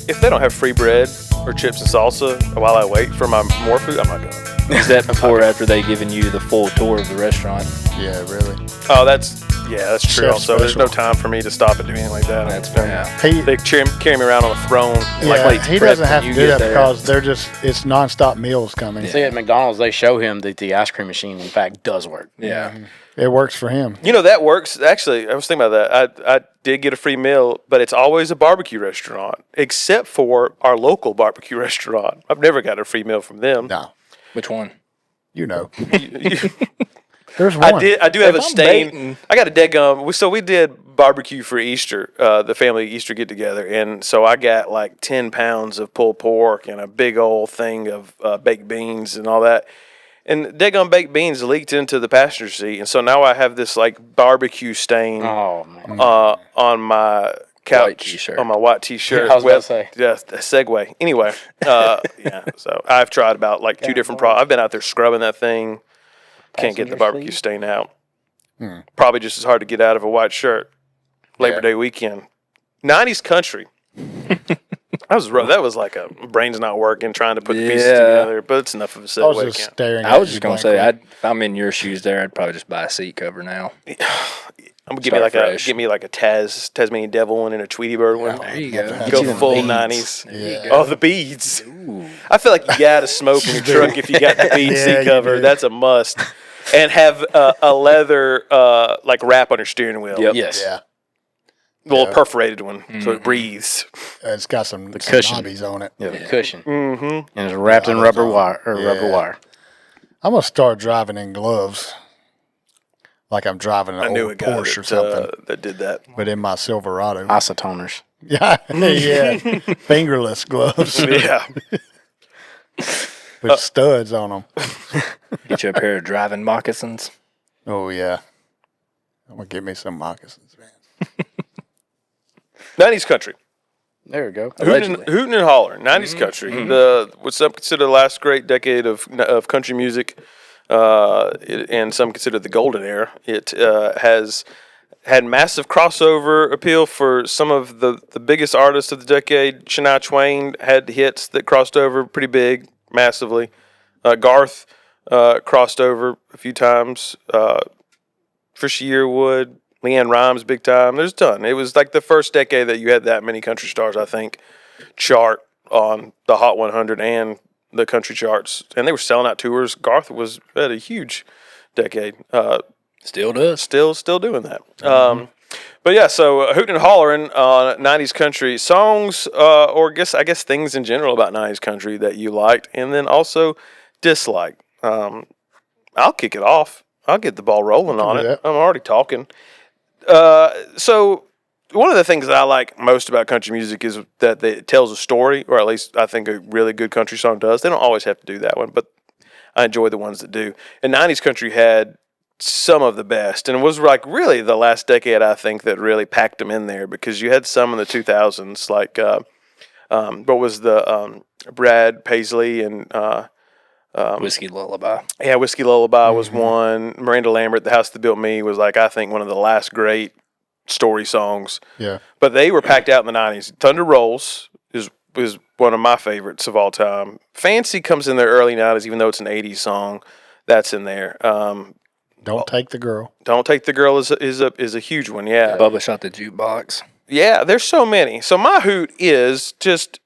if they don't have free bread or chips and salsa while I wait for my more food, I'm not going. Is that before or after they giving you the full tour of the restaurant? Yeah, really. Oh, that's true. Chef Also, there's special. no time for me to stop and do anything like that. That's fair. He, They carry me around on a throne. And yeah, plates he prepped doesn't have when to you do get that there. because it's nonstop meals coming. See, at McDonald's, they show him that the ice cream machine, in fact, does work. Yeah. It works for him. that works. Actually, I was thinking about that. I did get a free meal, but it's always a barbecue restaurant, except for our local barbecue restaurant. I've never got a free meal from them. No, Which one? you know. You- There's one. I do have If a I'm stain. baiting- I got a dead gum. So we did barbecue for Easter, the family Easter get together, and so I got like 10 pounds of pulled pork and a big old thing of baked beans and all that. And dead gum baked beans leaked into the passenger seat, and so now I have this like barbecue stain Oh, man. on my couch, t-shirt. on my white t-shirt. I was about to say. Yeah, a segue. Anyway, yeah. So I've tried about like two different I've been out there scrubbing that thing. Can't get the Passenger barbecue seat? stain out. Probably just as hard to get out of a white shirt. Labor Day weekend. 90's country. That was rough. That was like a brain's not working trying to put the pieces Yeah. together, but it's enough of a I was segue. just Can't- staring. I was at just you going to say, blankly. if I'm in your shoes there, I'd probably just buy a seat cover now. I'm gonna Start fresh. give me like a Tasmanian devil one and a Tweety Bird one. There you go. Go you the full beads. 90s. Yeah. Oh, the beads. I feel like you gotta smoke in your truck if you got the bead Yeah, seat you cover. do. That's a must. And have a leather like wrap on your steering wheel. Yep. Yes. Yeah, A little Yeah. perforated one so it breathes. it's got some cushion. knobbies on it. Yeah, the cushion. Mm-hmm. And it's wrapped in rubber wire. Rubber Yeah. wire. I'm gonna start driving in gloves, like I'm driving I an knew old a guy Porsche or something, that did that. but in my Silverado. Isotoners. Yeah, yeah, fingerless gloves Yeah. with studs on them. Get you a pair of driving moccasins. Oh yeah, I'm gonna get me some moccasins, man. 90s country. There we go. Allegedly. Hootin' and Holler'n, 90s country. What some consider the last great decade of country music, and some consider the golden era. It has had massive crossover appeal for some of the biggest artists of the decade. Shania Twain had hits that crossed over pretty big, massively. Garth crossed over a few times. Trisha Yearwood, Leanne Rimes, big time. There's a ton. It was like the first decade that you had that many country stars, I think, chart on the Hot 100 and the country charts. And they were selling out tours. Garth was at a huge decade. Still does. Still doing that. But yeah, so Hoot'n and Holler'n on 90s country songs, or I guess things in general about 90s country that you liked, and then also disliked. I'll kick it off. I'll get the ball rolling on do it. that. I'm already talking. So one of the things that I like most about country music is that it tells a story, or at least I think a really good country song does. They don't always have to do that one, but I enjoy the ones that do. And 90s country had some of the best, and it was like really the last decade I think that really packed them in there, because you had some in the 2000s like what was the Brad Paisley and Whiskey Lullaby. yeah, Whiskey Lullaby was one. Miranda Lambert, The House That Built Me was like I think one of the last great story songs. Yeah, But they were packed out in the 90s. Thunder Rolls is one of my favorites of all time. Fancy comes in there early 90s, even though it's an 80s song. That's in there. don't take the girl. Don't Take the Girl is a huge one. Yeah. Bubba Shot the Jukebox. Yeah, there's so many. So my hoot is just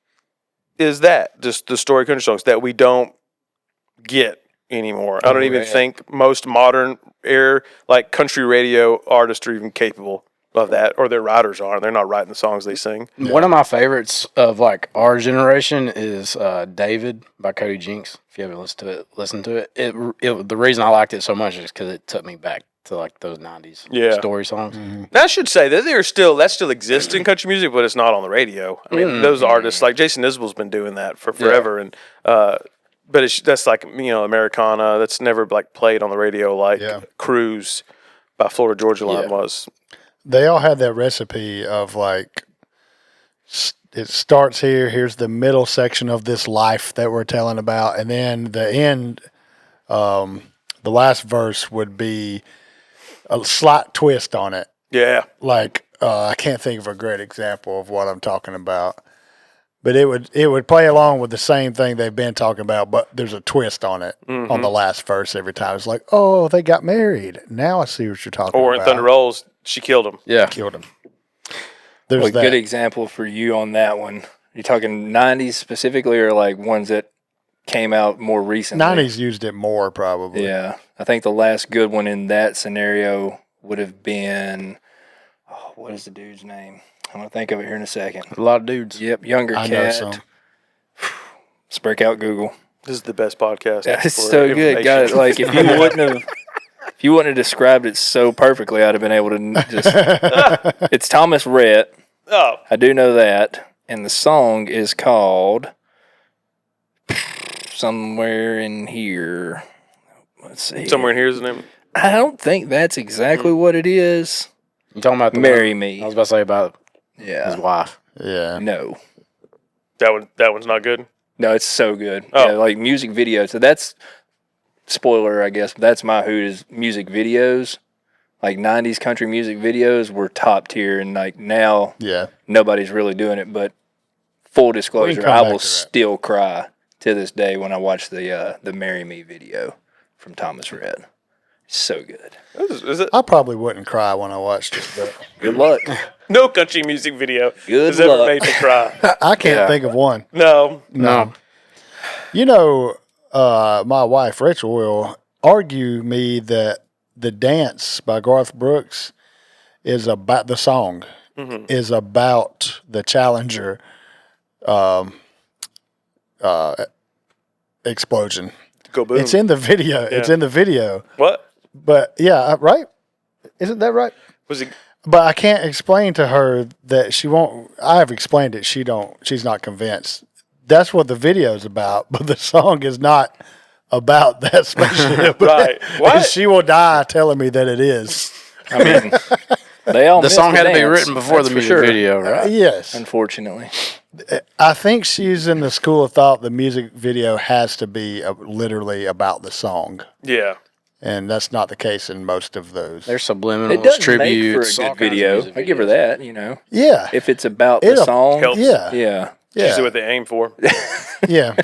the story country songs that we don't get anymore. I don't even think most modern era like country radio artists are even capable of that, or their writers are. They're not writing the songs they sing. One of my favorites of like our generation is David by Cody Jinks. If you ever listen to it. The reason I liked it so much is because it took me back to like those 90s story songs. Now, I should say that that still exists in country music, but it's not on the radio. I mean, those artists like Jason Isbell's been doing that for forever, and but that's like Americana. That's never like played on the radio like Cruise by Florida Georgia Line was. They all had that recipe of like it starts here. Here's the middle section of this life that we're telling about, and then the end. The last verse would be a slight twist on it. Yeah. Like I can't think of a great example of what I'm talking about. But it would play along with the same thing they've been talking about, but there's a twist on it on the last verse every time. It's like, oh, they got married. Now I see what you're talking Or about. in Thunder Rolls, she killed him. Yeah. Killed him. Well, There's a good that. example for you on that one. You talking 90s specifically, or like ones that came out more recently? 90s used it more, probably. Yeah. I think the last good one in that scenario would have been, what is the dude's name? I'm going to think of it here in a second. A lot of dudes. Yep, Younger I know Cat. some. Let's break out Google. This is the best podcast. It's for so good. Got it. information. Like if you wouldn't have described it so perfectly, I'd have been able to just. It's Thomas Rhett. Oh, I do know that, and the song is called Somewhere in Here. Let's see. somewhere in here is the name. I don't think that's exactly what it is. You talking about the Marry one Me. I was about to say about Yeah. his wife. Yeah. No. That one's not good. No, it's so good. Oh. Yeah, like music videos. So that's spoiler, I guess. That's my hoot is music videos. Like 90s country music videos were top tier, and like now Yeah. nobody's really doing it. But full disclosure, come I back will to that. still cry to this day when I watch the "Marry Me" video from Thomas Rhett. So good. Is it? I probably wouldn't cry when I watched it, but Good luck. No country music video Good has ever luck. made me cry. I can't Yeah. think of one. No. No. You know, my wife, Rachel, will argue me that The Dance by Garth Brooks is about the song, is about the Challenger explosion. Go boom. It's in the video. It's Yeah. in the video. What? But yeah, right? Isn't that right? Was it? But I can't explain to her that she won't. I have explained it. She's not convinced. That's what the video is about, but the song is not about that spaceship. Right. And What? she will die telling me that it is. I mean, they all The missed song had to be dance, written before that's the for music sure. video, right? Yes. Unfortunately. I think she's in the school of thought the music video has to be literally about the song. Yeah. And that's not the case in most of those. There's subliminals, It doesn't tributes, make all for a good kinds of video. music I give her videos. that, you know. Yeah. If it's about It'll the song, help. Yeah. yeah. Yeah. Usually what they aim for. Yeah.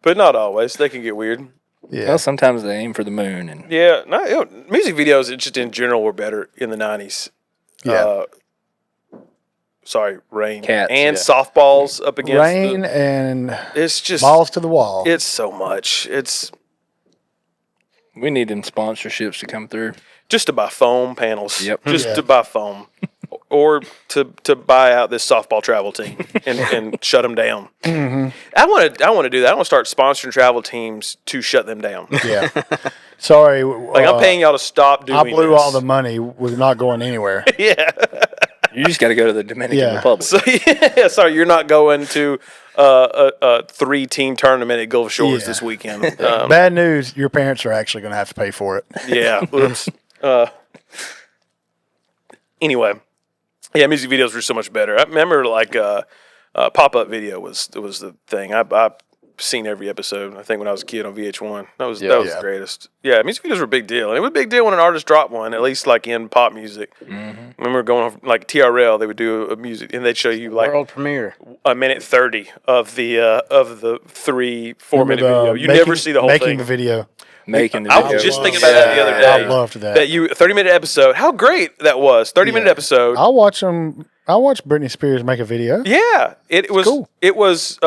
But not always. They can get weird. Yeah. Well, sometimes they aim for the moon, and Yeah. No, music videos just in general were better in the 90s. Yeah. Sorry, Rain. Cats, and yeah. softballs up against Rain and it's just balls to the wall. it's so much. It's we need them sponsorships to come through. just to buy foam panels. Yep. Just Yeah. to buy foam. Or to buy out this softball travel team and shut them down. Mm-hmm. I want to do that. I want to start sponsoring travel teams to shut them down. Yeah. Sorry. Like I'm paying y'all to stop doing I blew this. all the money. We're not going anywhere. Yeah. You just got to go to the Dominican Yeah. Republic. So yeah, sorry, you're not going to a 3-team tournament at Gulf Shores Yeah. this weekend. Bad news. Your parents are actually going to have to pay for it. Yeah. Oops. Anyway, yeah, music videos were so much better. I remember like pop-up video was the thing. I've seen every episode. I think when I was a kid on VH1, that was Yeah. the greatest. Yeah, music videos were a big deal, and it was a big deal when an artist dropped one. At least like in pop music. I remember going on like TRL, they would do a music, and they'd show you like World premiere. a minute 30 of the 3-4 minute video. You Making- never see the whole making thing. the video. Making the I video. was just love thinking about that the other I day. loved that. That you 30-minute episode. How great that was! 30-minute Yeah. episode. I'll watch them. I'll watch Britney Spears make a video. Yeah, it was. cool. It was.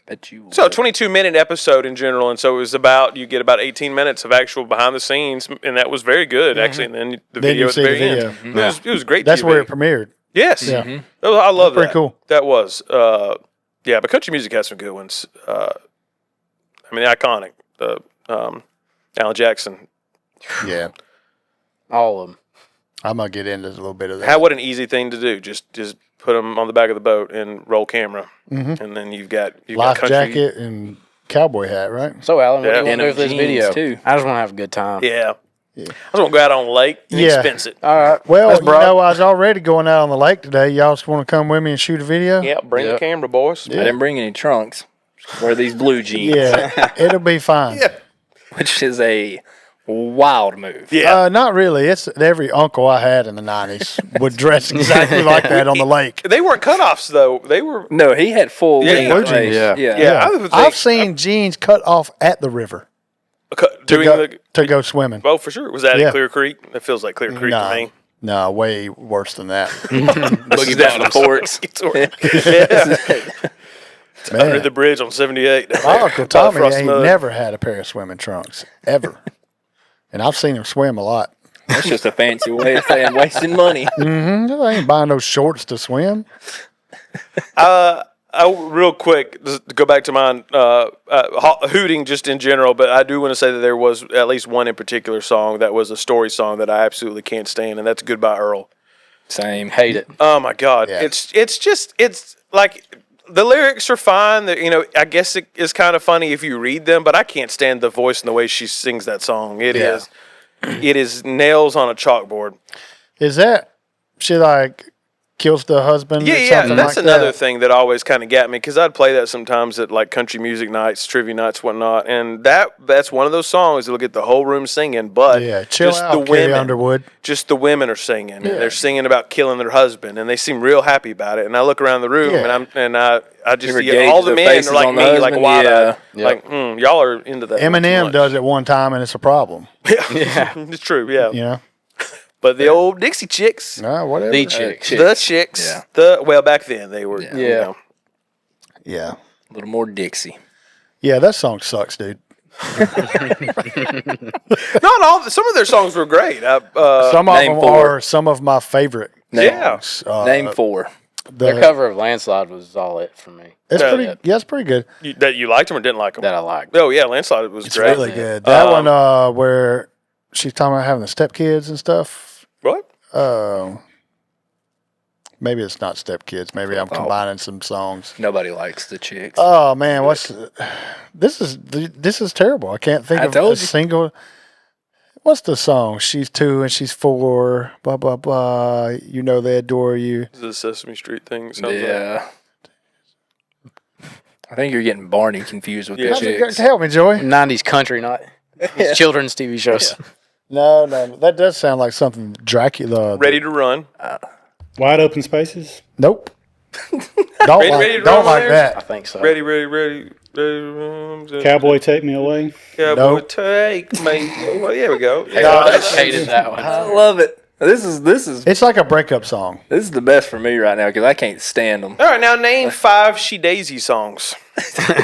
Bet you So 22-minute episode in general, and so it was about you get about 18 minutes of actual behind the scenes, and that was very good actually. And then the Then video you at the see the very video. end. It was great. That's TV. where it premiered. Yes. Yeah. I love Pretty that. cool. That was. Yeah, but country music has some good ones. I mean, iconic. Alan Jackson. Yeah. All of them. I'm going to get into a little bit of that. What an easy thing to do. Just put them on the back of the boat and roll camera, and then you've got Life country. jacket and cowboy hat, right? So, Alan, what Yeah. do you want to do with this Denim video? jeans, too. I just want to have a good time. Yeah. I just want to go out on the lake and Yeah. expense it. All right. Well, That's you broad. know, I was already going out on the lake today. Y'all just want to come with me and shoot a video? Yeah, bring the Yep. camera, boys. I didn't bring any trunks. Wear these blue jeans, Yeah. It'll be fine. Yeah. which is a Wild move. Yeah. Not really. It's every uncle I had in the 90s would dress exactly like that on the lake. They weren't cutoffs though. They were. No, he had full Yeah, length, blue like, jeans. yeah. Yeah, I would think- I've seen jeans cut off at the river to go swimming. Oh, for sure. Was that Yeah. in Clear Creek? It feels like Clear Creek to me. No, way worse than that. Boogie down the forks. Yeah. Under the bridge on 78. My Uncle Tommy Frost ain't mud. never had a pair of swimming trunks, ever. And I've seen him swim a lot. That's just a fancy way of saying wasting money. I ain't buying no shorts to swim. Real quick, just to go back to mine, Hoot'n just in general, but I do want to say that there was at least one in particular song that was a story song that I absolutely can't stand, and that's Goodbye Earl. Same. Hate it. Oh my God. Yeah. It's like the lyrics are fine. I guess it's kind of funny if you read them, but I can't stand the voice and the way she sings that song. It is nails on a chalkboard. Is that she like kills the husband? Yeah, or yeah. something That's like another that? thing that always kind of got me because I'd play that sometimes at like country music nights, trivia nights, whatnot, and that's one of those songs that'll get the whole room singing. But Yeah, chill just out, the Carrie women, Underwood. just the women are singing, and they're singing about killing their husband, and they seem real happy about it. And I look around the room, Yeah. and I just ever see gauge all the the men faces are like on the me, like husband? wide Yeah. eyed, like y'all are into that. Eminem does it one time and it's a problem. Yeah, it's true. Yeah, You know? but the old Dixie Chicks. No, whatever. The chicks. The chicks, Yeah. back then they were, you know. Yeah. A little more Dixie. Yeah, that song sucks, dude. Not all. Some of their songs were great. Some of name them four. are some of my favorite Yeah. songs. Name 4. Their cover of Landslide was all it for me. It's Yeah. pretty. Yeah, it's pretty good. That you liked them or didn't like them? That I liked. Oh yeah, Landslide was It's great. really good. That one where she's talking about having the stepkids and stuff. What? Maybe it's not stepkids. Maybe I'm combining some songs. Nobody likes the chicks. Oh man, this is terrible. I can't think I of told a you. single. What's the song? She's 2 and she's 4. Blah blah blah. You know they adore you. Is it a Sesame Street thing? It sounds like? Yeah. I think you're getting Barney confused with Yeah. the chicks. Help me, Joey. 90s country, not it's children's TV shows. No, that does sound like something Dracula. Ready to Run. Wide open spaces. Nope. Don't Ready to don't run like there? I that. think so. Ready to run. Cowboy, take me away. Cowboy, Nope. take me. Well, there we go. I hated that one. I love it. This is It's like a breakup song. this is the best for me right now because I can't stand them. All right, now name 5 She Daisy songs.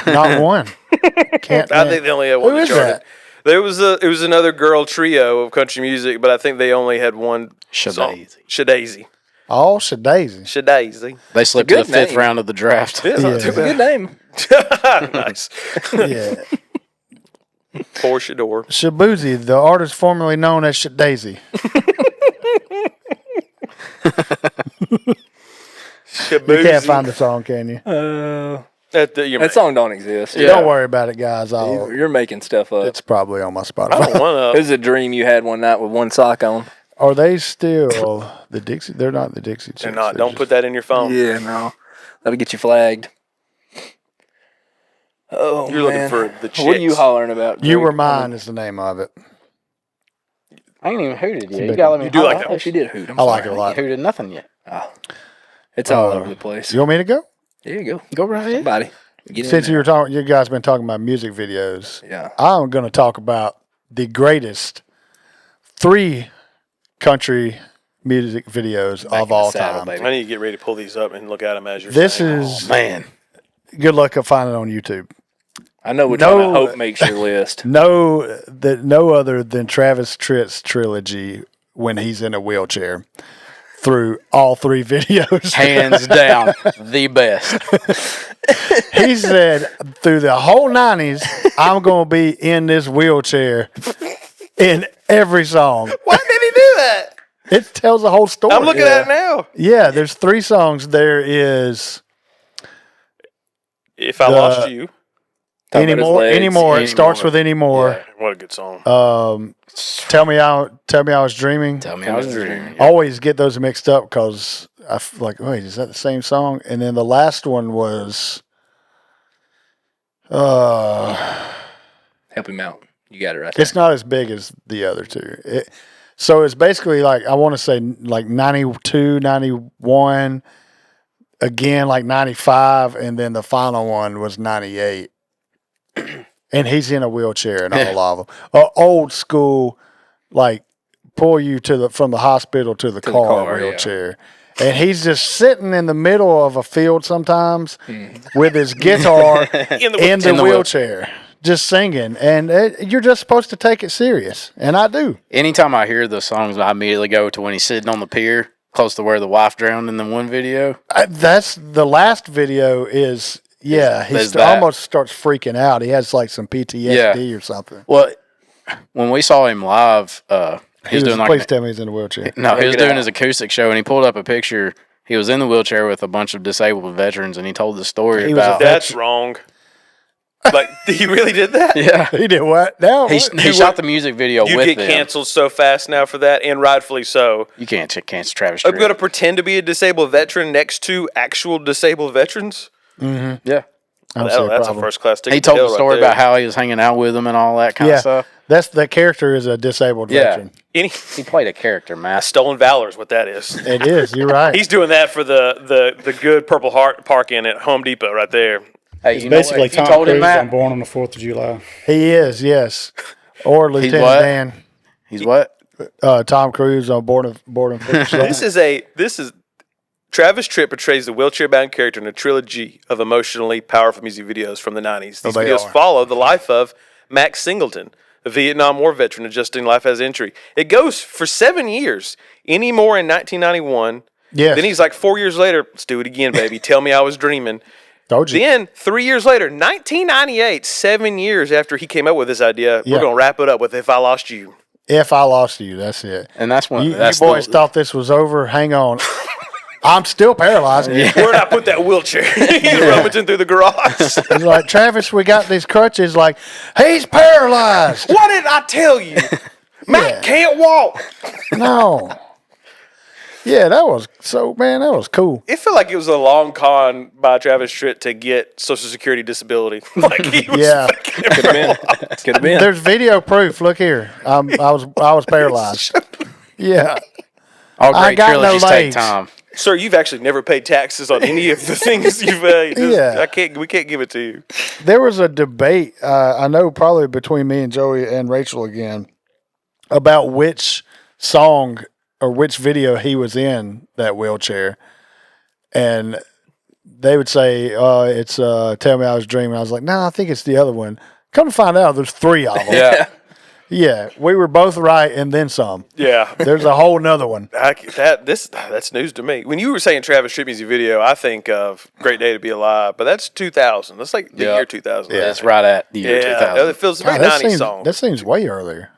Not one. Can't. I think they only had one Who that is charted. that? It was another girl trio of country music, but I think they only had one song. Shadazy. Shadazy. Oh, Shadazy. Shadazy. They slipped to the Good fifth name. round of the draft. Yeah, Yeah. It's a good name. nice. Yeah. Poor Shador. Shabuzi, the artist formerly known as Shadazy. You can't find the song, can you? That song don't exist. Don't worry about it, guys. You're making stuff up. It's probably on my I Spotify. don't want This is a dream you had one night with one sock on. Are they still the Dixie? They're not the Dixie Chicks. They're not. Don't put that in your phone. Yeah, no. That'll get you flagged. Oh, You're looking man. for the chicks. What are you hollering about? You Drake? Were Mine is the name of it. I ain't even hooted yet. big You gotta let me. You do like Oh, she did hoot. I like it a lot. Hooted nothing yet. It's all over the place. You want me to go? There you go. Go right ahead. Somebody. Get in Since there. you guys been talking about music videos, Yeah. I'm going to talk about the greatest 3 country music videos Back of in the all saddle, time. baby. I need to get ready to pull these up and look at them as you're This saying. is Man, good luck of finding it on YouTube. I know which No. one I hope makes your list. No other than Travis Tritt's trilogy when he's in a wheelchair through all 3 videos. hands down, the best. He said through the whole 90s, I'm going to be in this wheelchair in every song. Why did he do that? It tells the whole story. I'm looking at it now. Yeah, there's 3 songs. There is If I lost you. Talking about his legs. anymore. It starts Anymore. with anymore. Yeah, what a good song. Tell me I was dreaming. Tell me I was dreaming. Always get those mixed up because I feel like, wait, is that the same song? And then the last one was, Help him out. You got it right there. It's not as big as the other two. So it's basically like, I want to say like 92, 91, again like 95, and then the final one was 98. And he's in a wheelchair in all of them. Old school, like pull you from the hospital to the car wheelchair. Yeah. And he's just sitting in the middle of a field sometimes with his guitar in the wheelchair, just singing. And you're just supposed to take it serious. And I do. Anytime I hear the songs, I immediately go to when he's sitting on the pier close to where the wife drowned in the one video. That's the last video is... Yeah, he almost starts freaking out. He has like some PTSD or something. Well, when we saw him live, he was doing like... Please tell me he's in a wheelchair. No, he was doing his acoustic show, and he pulled up a picture. He was in the wheelchair with a bunch of disabled veterans, and he told the story about... That's wrong. Like, he really did that? Yeah. He did what? No, he shot the music video with them. You get canceled so fast now for that, and rightfully so. You can't cancel Travis Tritt. I'm going to pretend to be a disabled veteran next to actual disabled veterans? Mm-hmm. Yeah. That's a first-class ticket. He told the story about how he was hanging out with them and all that kind of stuff. The character is a disabled veteran. He played a character, man. Stolen Valor is what that is. It is. You're right. He's doing that for the good Purple Heart Park Inn at Home Depot right there. Hey, it's basically Tom Cruise on Born on the 4th of July. He is, yes. Or Lieutenant Dan. He's what? Tom Cruise on Born on 4th of July. This is Travis Tritt portrays the wheelchair-bound character in a trilogy of emotionally powerful music videos from the 90s. These videos follow the life of Max Singleton, a Vietnam War veteran adjusting life as entry. It goes for 7 years. Any more in 1991. Yes. Then he's like 4 years later, let's do it again, baby. Tell me I was dreaming. Told you. Then 3 years later, 1998, 7 years after he came up with this idea, we're going to wrap it up with If I Lost You. If I Lost You, that's it. And that's when you boys thought this was over. Hang on. I'm still paralyzed. Yeah. Where'd I put that wheelchair? He's rummaging through the garage. He's like, Travis, we got these crutches. Like, he's paralyzed. What did I tell you? Matt can't walk. No. Yeah, that was cool. It felt like it was a long con by Travis Tritt to get Social Security disability. Like he was Could have been. There's video proof. Look here. I was paralyzed. Yeah. All great I got trilogies no take legs. time. Sir, you've actually never paid taxes on any of the things you've made. Yeah. We can't give it to you. There was a debate, I know probably between me and Joey and Rachel again, about which song or which video he was in that wheelchair. And they would say, it's Tell Me I Was Dreaming. I was like, no, I think it's the other one. Come to find out, there's 3 of them. Yeah. Yeah, we were both right and then some. Yeah. There's a whole nother one. That's news to me. When you were saying Travis Tritt music video, I think of Great Day to Be Alive, but that's 2000. That's like the year 2000. Yeah, that's right at the year 2000. It feels very 90s song. That seems way earlier.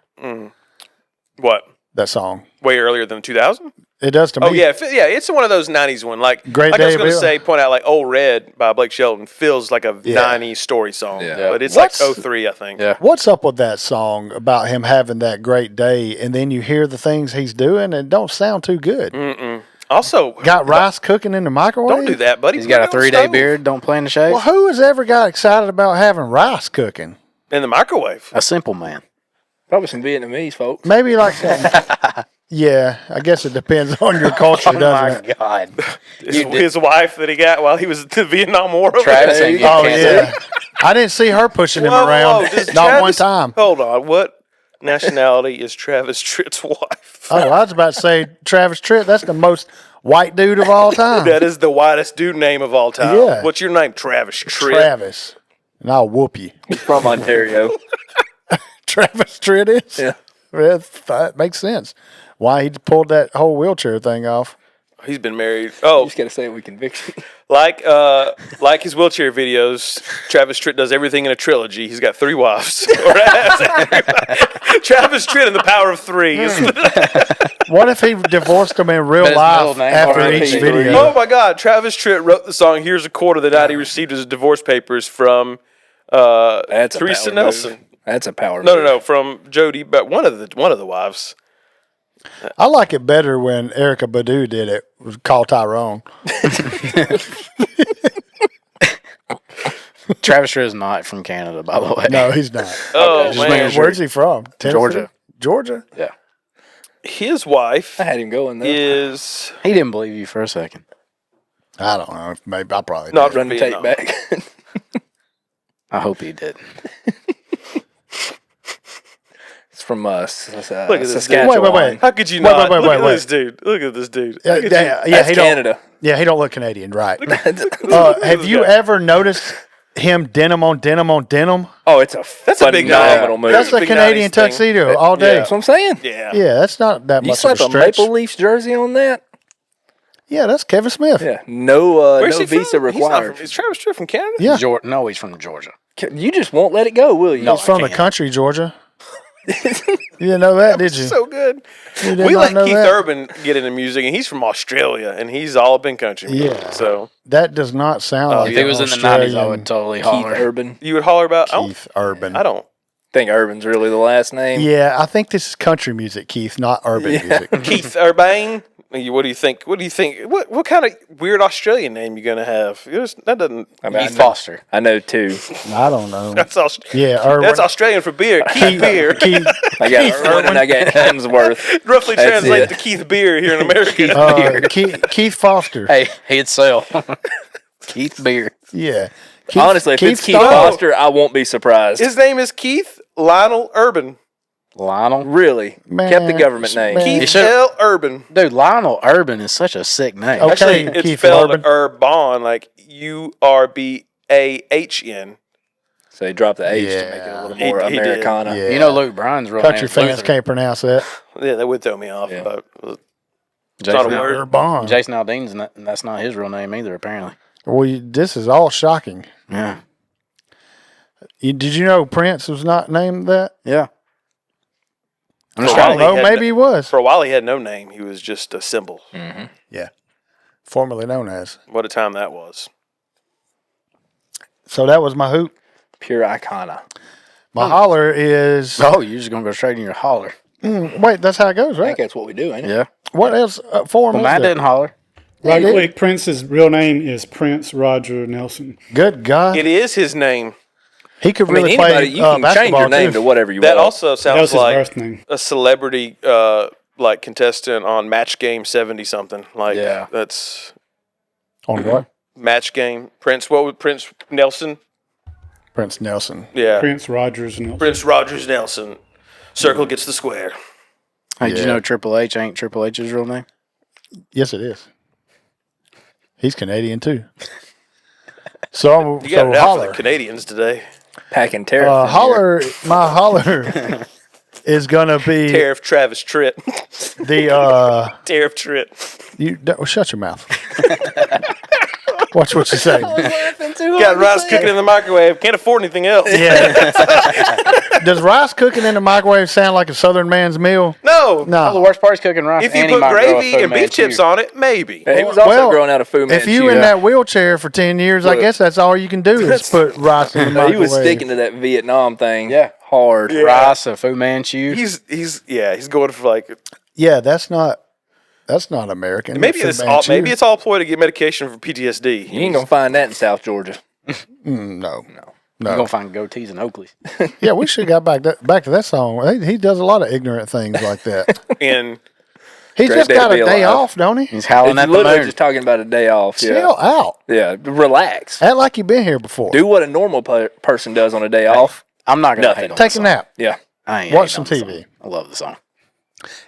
What? That song. Way earlier than 2000? It does to me. Oh, yeah. It's one of those 90s one. Like Great I was Day going to to say, point out, like Old Red by Blake Shelton feels like a 90s story song. Yeah. But it's like 03, I think. Yeah. What's up with that song about him having that great day, and then you hear the things he's doing and it don't sound too good? Also, Got rice cooking in the microwave? don't do that, buddy. He's Put it got a on the 3-day stove. beard. Don't plan to shave. Well, who has ever got excited about having rice cooking? In the microwave. A simple man. Probably some Vietnamese folks. Maybe like yeah, I guess it depends on your culture, doesn't it? God. His wife that he got while he was in the Vietnam War. Travis ain't get Oh, canceled. yeah. I didn't see her pushing him Whoa, around. does Not one Travis- time. Hold on. What nationality is Travis Tritt's wife? Oh, I was about to say Travis Tritt. That's the most white dude of all time. That is the whitest dude name of all time. Yeah. What's your name? Travis Tritt. Travis. And I'll whoop you. From Ontario. Travis Tritt is? Yeah. That makes sense. Why he pulled that whole wheelchair thing off. He's been married. You Oh, just got to say it with conviction. like his wheelchair videos, Travis Tritt does everything in a trilogy. He's got 3 wives. Travis Tritt and the Power of 3. What if he divorced him in real But his middle life name after already each is video? Oh my God! Travis Tritt wrote the song "Here's a Quarter" the night he received his divorce papers from That's Teresa a power Nelson. Move. That's a power No, move. no, from Jody, but one of the wives. I like it better when Erica Badu did it. It was Call Tyrone. Travis Tritt is not from Canada, by the way. No, he's not. Oh, man. Where's he from? Tennessee? Georgia. Yeah. His wife I had him going there. is He didn't believe you for a second. I don't know. Maybe I probably not did. from Run the tape Vietnam. back. I hope he did. It's from Look at this dude. Saskatchewan. Wait. How could you Wait, not? wait, Look at wait. this dude. Look at this dude. Yeah, Look at you. That's he don't. Canada. Yeah, he don't look Canadian, right? Look Have at you this guy. ever noticed him denim on denim on denim? Oh, it's a That's a big phenomenal guy. movie. That's a big Canadian 90s thing. tuxedo all day. That's what I'm saying. Yeah. Yeah, that's not that You much of slap a a stretch. Maple Leafs jersey on that? Yeah, that's Kevin Smith. Yeah. No, Where's no he visa from? He's not required. from, is Travis Tritt from Canada? Yeah. No, he's from Georgia. You just won't let it go, will you? No. He's from I the can't. country, Georgia. You didn't know that, did you? So good. You did We not let know Keith that? Urban get into music, and he's from Australia, and he's all up in country music. Yeah. So That does not sound like If it was in the 90s, I Australian would totally Keith holler. Urban. you would holler about Keith Urban. I don't. Think Urban's really the last name. Yeah, I think this is country music, Keith, not urban music. Keith Urban. What do you think? What do you think? What kind of weird Australian name you gonna have? That doesn't. I mean, Keith Foster. I know two. I don't know. That's Yeah, Urban. That's Australian for beer. Keith Beer. Keith, I got Urban and I got Hemsworth. Roughly That's translated it. to Keith Beer here in America. Keith Foster. Hey, he'd sell. Keith Beer. Yeah. Honestly, if it's Keith Starr. Foster, I won't be surprised. His name is Keith Lionel Urban. Lionel. Really? Man, Kept the government name. man. Keith should- L. Urban. Dude, Lionel Urban is such a sick name. Okay. Actually, it's Keith spelled Urban. Urban, like Urbahn. So he dropped the H to Yeah. make it a little He- more he did. Americana. Yeah. You know Luke Bryan's real Country name is fans Luther. can't pronounce that. Yeah, that would throw me off. Yeah. But not Jason, a word. Urban. Jason Aldean's not, that's not his real name either, apparently. Well, this is all shocking. Yeah. Did you know Prince was not named that? Yeah. I'm For just a I while don't know. he had Maybe he was. For a while, he had no name. He was just a symbol. Formerly known as. What a time that was. So that was my hoop. Pure icona. My holler is. Oh, you're just going to go straight in your holler. Wait, that's how it goes, I right? think that's what we do, ain't it? Yeah. What else form Well, is Matt there? didn't holler. Right did? quick, Prince's real name is Prince Roger Nelson. Good God. It is his name. He could I mean, really anybody, play you can change basketball your name too. to whatever you That want. also That was sounds his like birth name. a celebrity, like contestant on Match Game 70 something. Like Yeah. that's On what? Match Game. Prince. What would Prince Nelson? Prince Nelson. Yeah. Prince Rogers Nelson. Prince Rogers Nelson. Circle gets the square. Hey, did you Yeah. know Triple H ain't Triple H's real name? Yes, it is. He's Canadian too. So, You got it out for holler. the Canadians today. Packing tariff. Holler. My holler is gonna be Tariff Travis Tritt. the. Tariff Tritt. You shut your mouth. Watch what you say. Got rice cooking in the microwave. Can't afford anything else. Yeah. Does rice cooking in the microwave sound like a Southern man's meal? No. Oh, the No. worst part is cooking rice. If you and he put might grow a gravy Fu and beef Manchu. chips on it, maybe. He was also Well, growing out of Fu Manchu. If you in that wheelchair for 10 years, I Look. guess that's all you can do is put rice in the microwave. He was sticking to that Vietnam thing. Yeah. Hard. Yeah. Rice, a Fu Manchu. He's going for like Yeah, that's not American. maybe That's it's a all Manchu. a ploy to get medication for PTSD. You ain't going to find that in South Georgia. No. You're going to find goatees and Oakleys. Yeah, we should have got back to that song. He does a lot of ignorant things like that. And He Great just day to got a be day alive. off, don't he? He's howling It's at the literally moon. just talking about a day off. Yeah. Chill out. Yeah. Relax. Act like you've been here before. Do what a normal person does on a day off. I'm not going to Nothing. hate on Take the a song. nap. Yeah. I ain't Watch hating some on the TV. song. I love the song.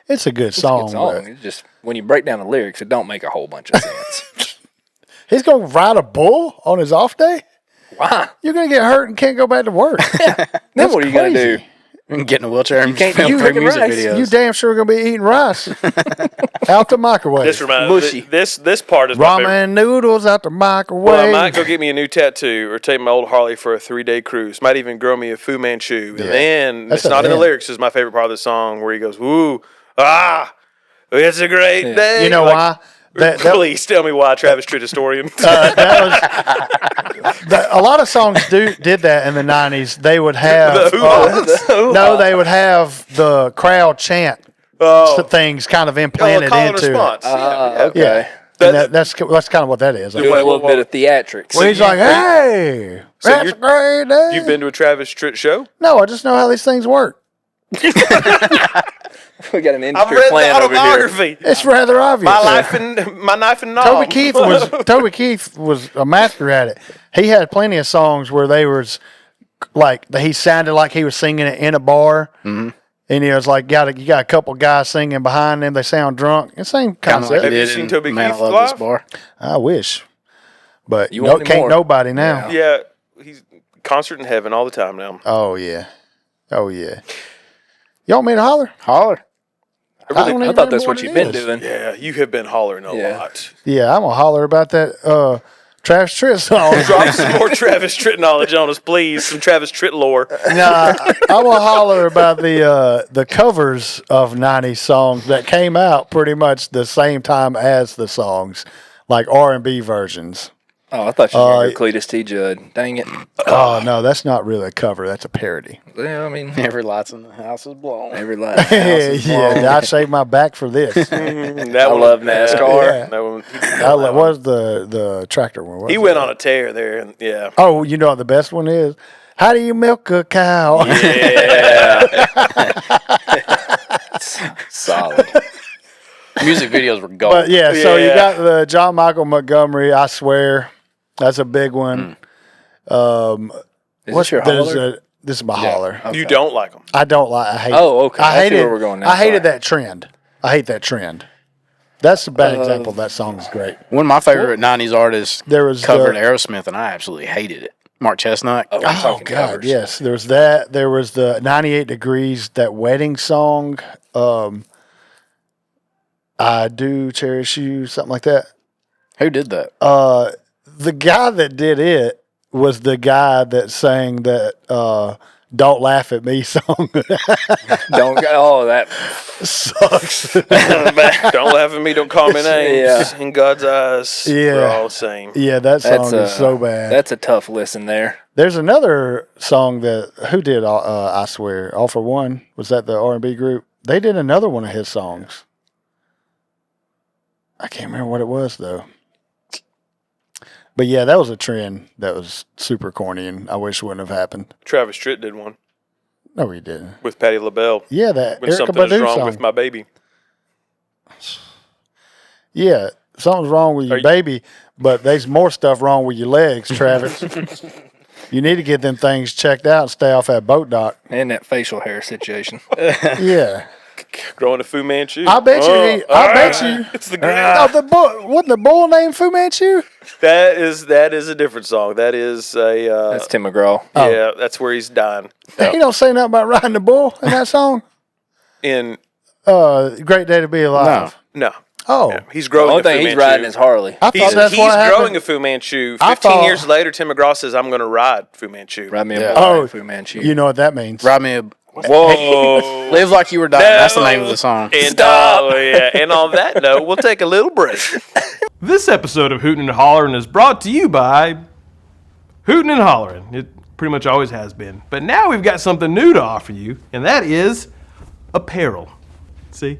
It's a good It's a song. good song. but It's just when you break down the lyrics, it don't make a whole bunch of sense. He's going to ride a bull on his off day? Why? You're going to get hurt and can't go back to work. Then what are you going to do? You can get in a wheelchair and can't film do 3 cooking music rice. videos. You damn sure going to be eating rice out the microwave. this reminds Mushy. this part is my favorite. Ramen noodles out the microwave. Well, I might go get me a new tattoo or take my old Harley for a 3-day cruise. Might even grow me a Fu Manchu. Yeah. And then, That's it's not a in the man. lyrics, is my favorite part of the song where he goes, woo, it's a great day. You know Like, why? Please tell me why, Travis Tritt historian. A lot of songs did that in the 90s. They would have The hoo-has. no, they would have the crowd chant Oh, things kind of call implanted and into response. it. Okay. Yeah. And that's kind of what that is. Doing a little bit of theatrics. Well, he's like, hey, that's a great day. You've been to a Travis Tritt show? No, I just know how these things work. We got an I've industry read the plan over here. autobiography. It's rather obvious. My knife and knob. Toby Keith was a master at it. He had plenty of songs where they was like he sounded like he was singing it in a bar. Mm-hmm. And he was like, you got a couple guys singing behind them. They sound drunk. It's the same concept. Have you seen Toby Keith live? Bar. I wish, but want can't more. nobody now. Yeah, he's concert in heaven all the time now. Oh yeah. You want me to holler? Holler. I thought that's what you've been doing. Yeah, you have been hollering a lot. Yeah, I'm gonna holler about that Travis Tritt song. Drop some more Travis Tritt knowledge on us, please. Some Travis Tritt lore. Nah, I'm gonna holler about the covers of 90s songs that came out pretty much the same time as the songs, like R&B versions. Oh, I thought you were going to hear Cletus T. Judd. Dang it. Oh no, that's not really a cover. That's a parody. Well, I mean, Every light's in the house is blown. every light. in the house is blown. Yeah, I shaved my back for this. That I love NASCAR. Yeah. That one, What was the tractor one? he went on a tear there, and yeah. Oh, you know what the best one is? How do you milk a cow? Yeah. Solid. Music videos were gold. But yeah, so you Yeah. got the John Michael Montgomery. I swear, that's a big one. Is this your holler? This is my holler. You don't like them. I don't like. I hate. Oh, okay. I I hate see it. where we're going now. I hated Sorry. that trend. I hate that trend. That's a bad example. That song is great. One of my favorite 90s artists There was covered Aerosmith, and I absolutely hated it. Mark Chestnut. Oh, we're Oh talking God, covers. yes. There was that. There was the 98 Degrees, that wedding song. I do cherish you, something like that. Who did that? The guy that did it was the guy that sang that "Don't Laugh at Me" song. Don't go. Oh, that. Sucks. Don't laugh at me. Don't call me names. Yeah. In God's eyes, Yeah. we're all the same. Yeah, that song is so bad. That's a tough listen there. There's another song that who did? I swear, All for One. Was that the R&B group? They did another one of his songs. I can't remember what it was though. But yeah, that was a trend that was super corny, and I wish wouldn't have happened. Travis Tritt did one No, he didn't. with Patti LaBelle. Yeah, that When Erykah something is Badu wrong song. with my baby. Yeah, something's wrong with your baby, but there's more stuff wrong with your legs, Travis. You need to get them things checked out and stay off that boat dock. And that facial hair situation. Yeah. Growing a Fu Manchu. I bet you. I bet you. It's the Oh, the bull. Wasn't the bull named Fu Manchu? that is a different song. That is a That's Tim McGraw. yeah. That's where he's dying. He don't say nothing about riding the bull in that song. In Great Day to Be Alive. no, Oh, yeah, he's The growing. only a Fu thing he's Manchu. riding is Harley. I thought He's that's what happened. growing a Fu Manchu. I 15 thought- years later, Tim McGraw says, "I'm going to ride Fu Manchu." Ride me a Yeah. bull, Oh, Fu Manchu. You know what that means? Ride me a Whoa. Live Like You Were Dying. That's the name of the song. And, Stop. yeah. And on that note, we'll take a little break. This episode of Hoot'n and Holler'n is brought to you by Hoot'n and Holler'n. It pretty much always has been. But now we've got something new to offer you, and that is apparel. See?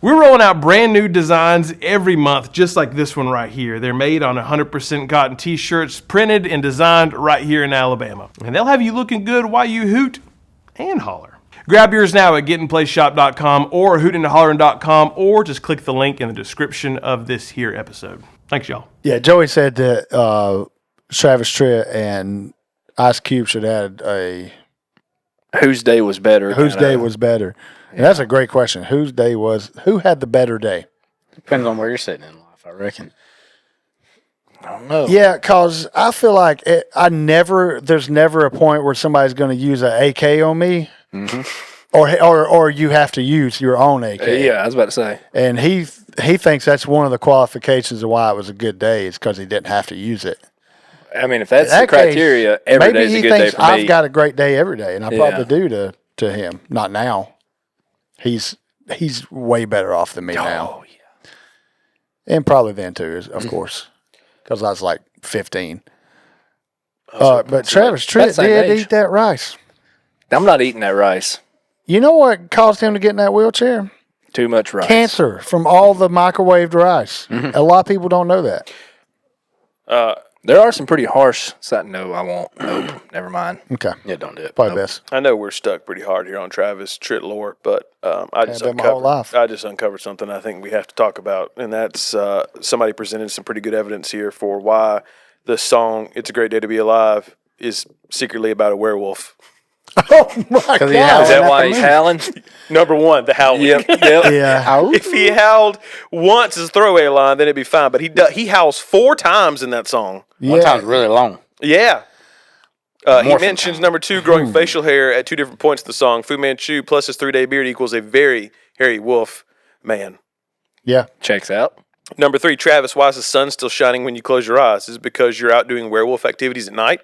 We're rolling out brand new designs every month, just like this one right here. They're made on 100% cotton t-shirts, printed and designed right here in Alabama. And they'll have you looking good while you hoot and holler. Grab yours now at gettinplayshop.com or hootenandhollerin.com, or just click the link in the description of this here episode. Thanks, y'all. Yeah, Joey said that Travis Tritt and Ice Cube should add a Whose day was better? whose kinda- day was better. And that's a great question. Who had the better day? Depends on where you're sitting in life, I reckon. I don't know. Yeah, because I feel like there's never a point where somebody's going to use an AK on me, or you have to use your own AK. Yeah, I was about to say. And he thinks that's one of the qualifications of why it was a good day is because he didn't have to use it. I mean, if that's In the that case, criteria, every maybe day's he a good day thinks for me. I've got a great day every day, and I Yeah. probably do to him. Not now. He's way better off than me now, Oh, yeah. and probably then too, of course, because I was like 15. But Travis Tritt That same did age. eat that rice. I'm not eating that rice. You know what caused him to get in that wheelchair? Too much rice. Cancer from all the microwaved rice. A lot of people don't know that. There are some pretty harsh. No, I won't. Nope. Never mind. Okay. Yeah, don't do it. Probably best. I know we're stuck pretty hard here on Travis Tritt lore, but I been my whole life. just uncovered something I think we have to talk about, and that's somebody presented some pretty good evidence here for why the song "It's a Great Day to Be Alive" is secretly about a werewolf. Oh, my God. Is that why he's howling? Number one, the howling. Yep. Yeah. If he howled once as a throwaway line, then it'd be fine. But he howls 4 times in that song. Yeah. One time's really long. Yeah. He Morphin' mentions number 2, growing facial hair at 2 different points of the song. Fu Manchu plus his 3-day beard equals a very hairy wolf man. Yeah. Checks out. Number 3, Travis, why is the sun still shining when you close your eyes? Is it because you're out doing werewolf activities at night?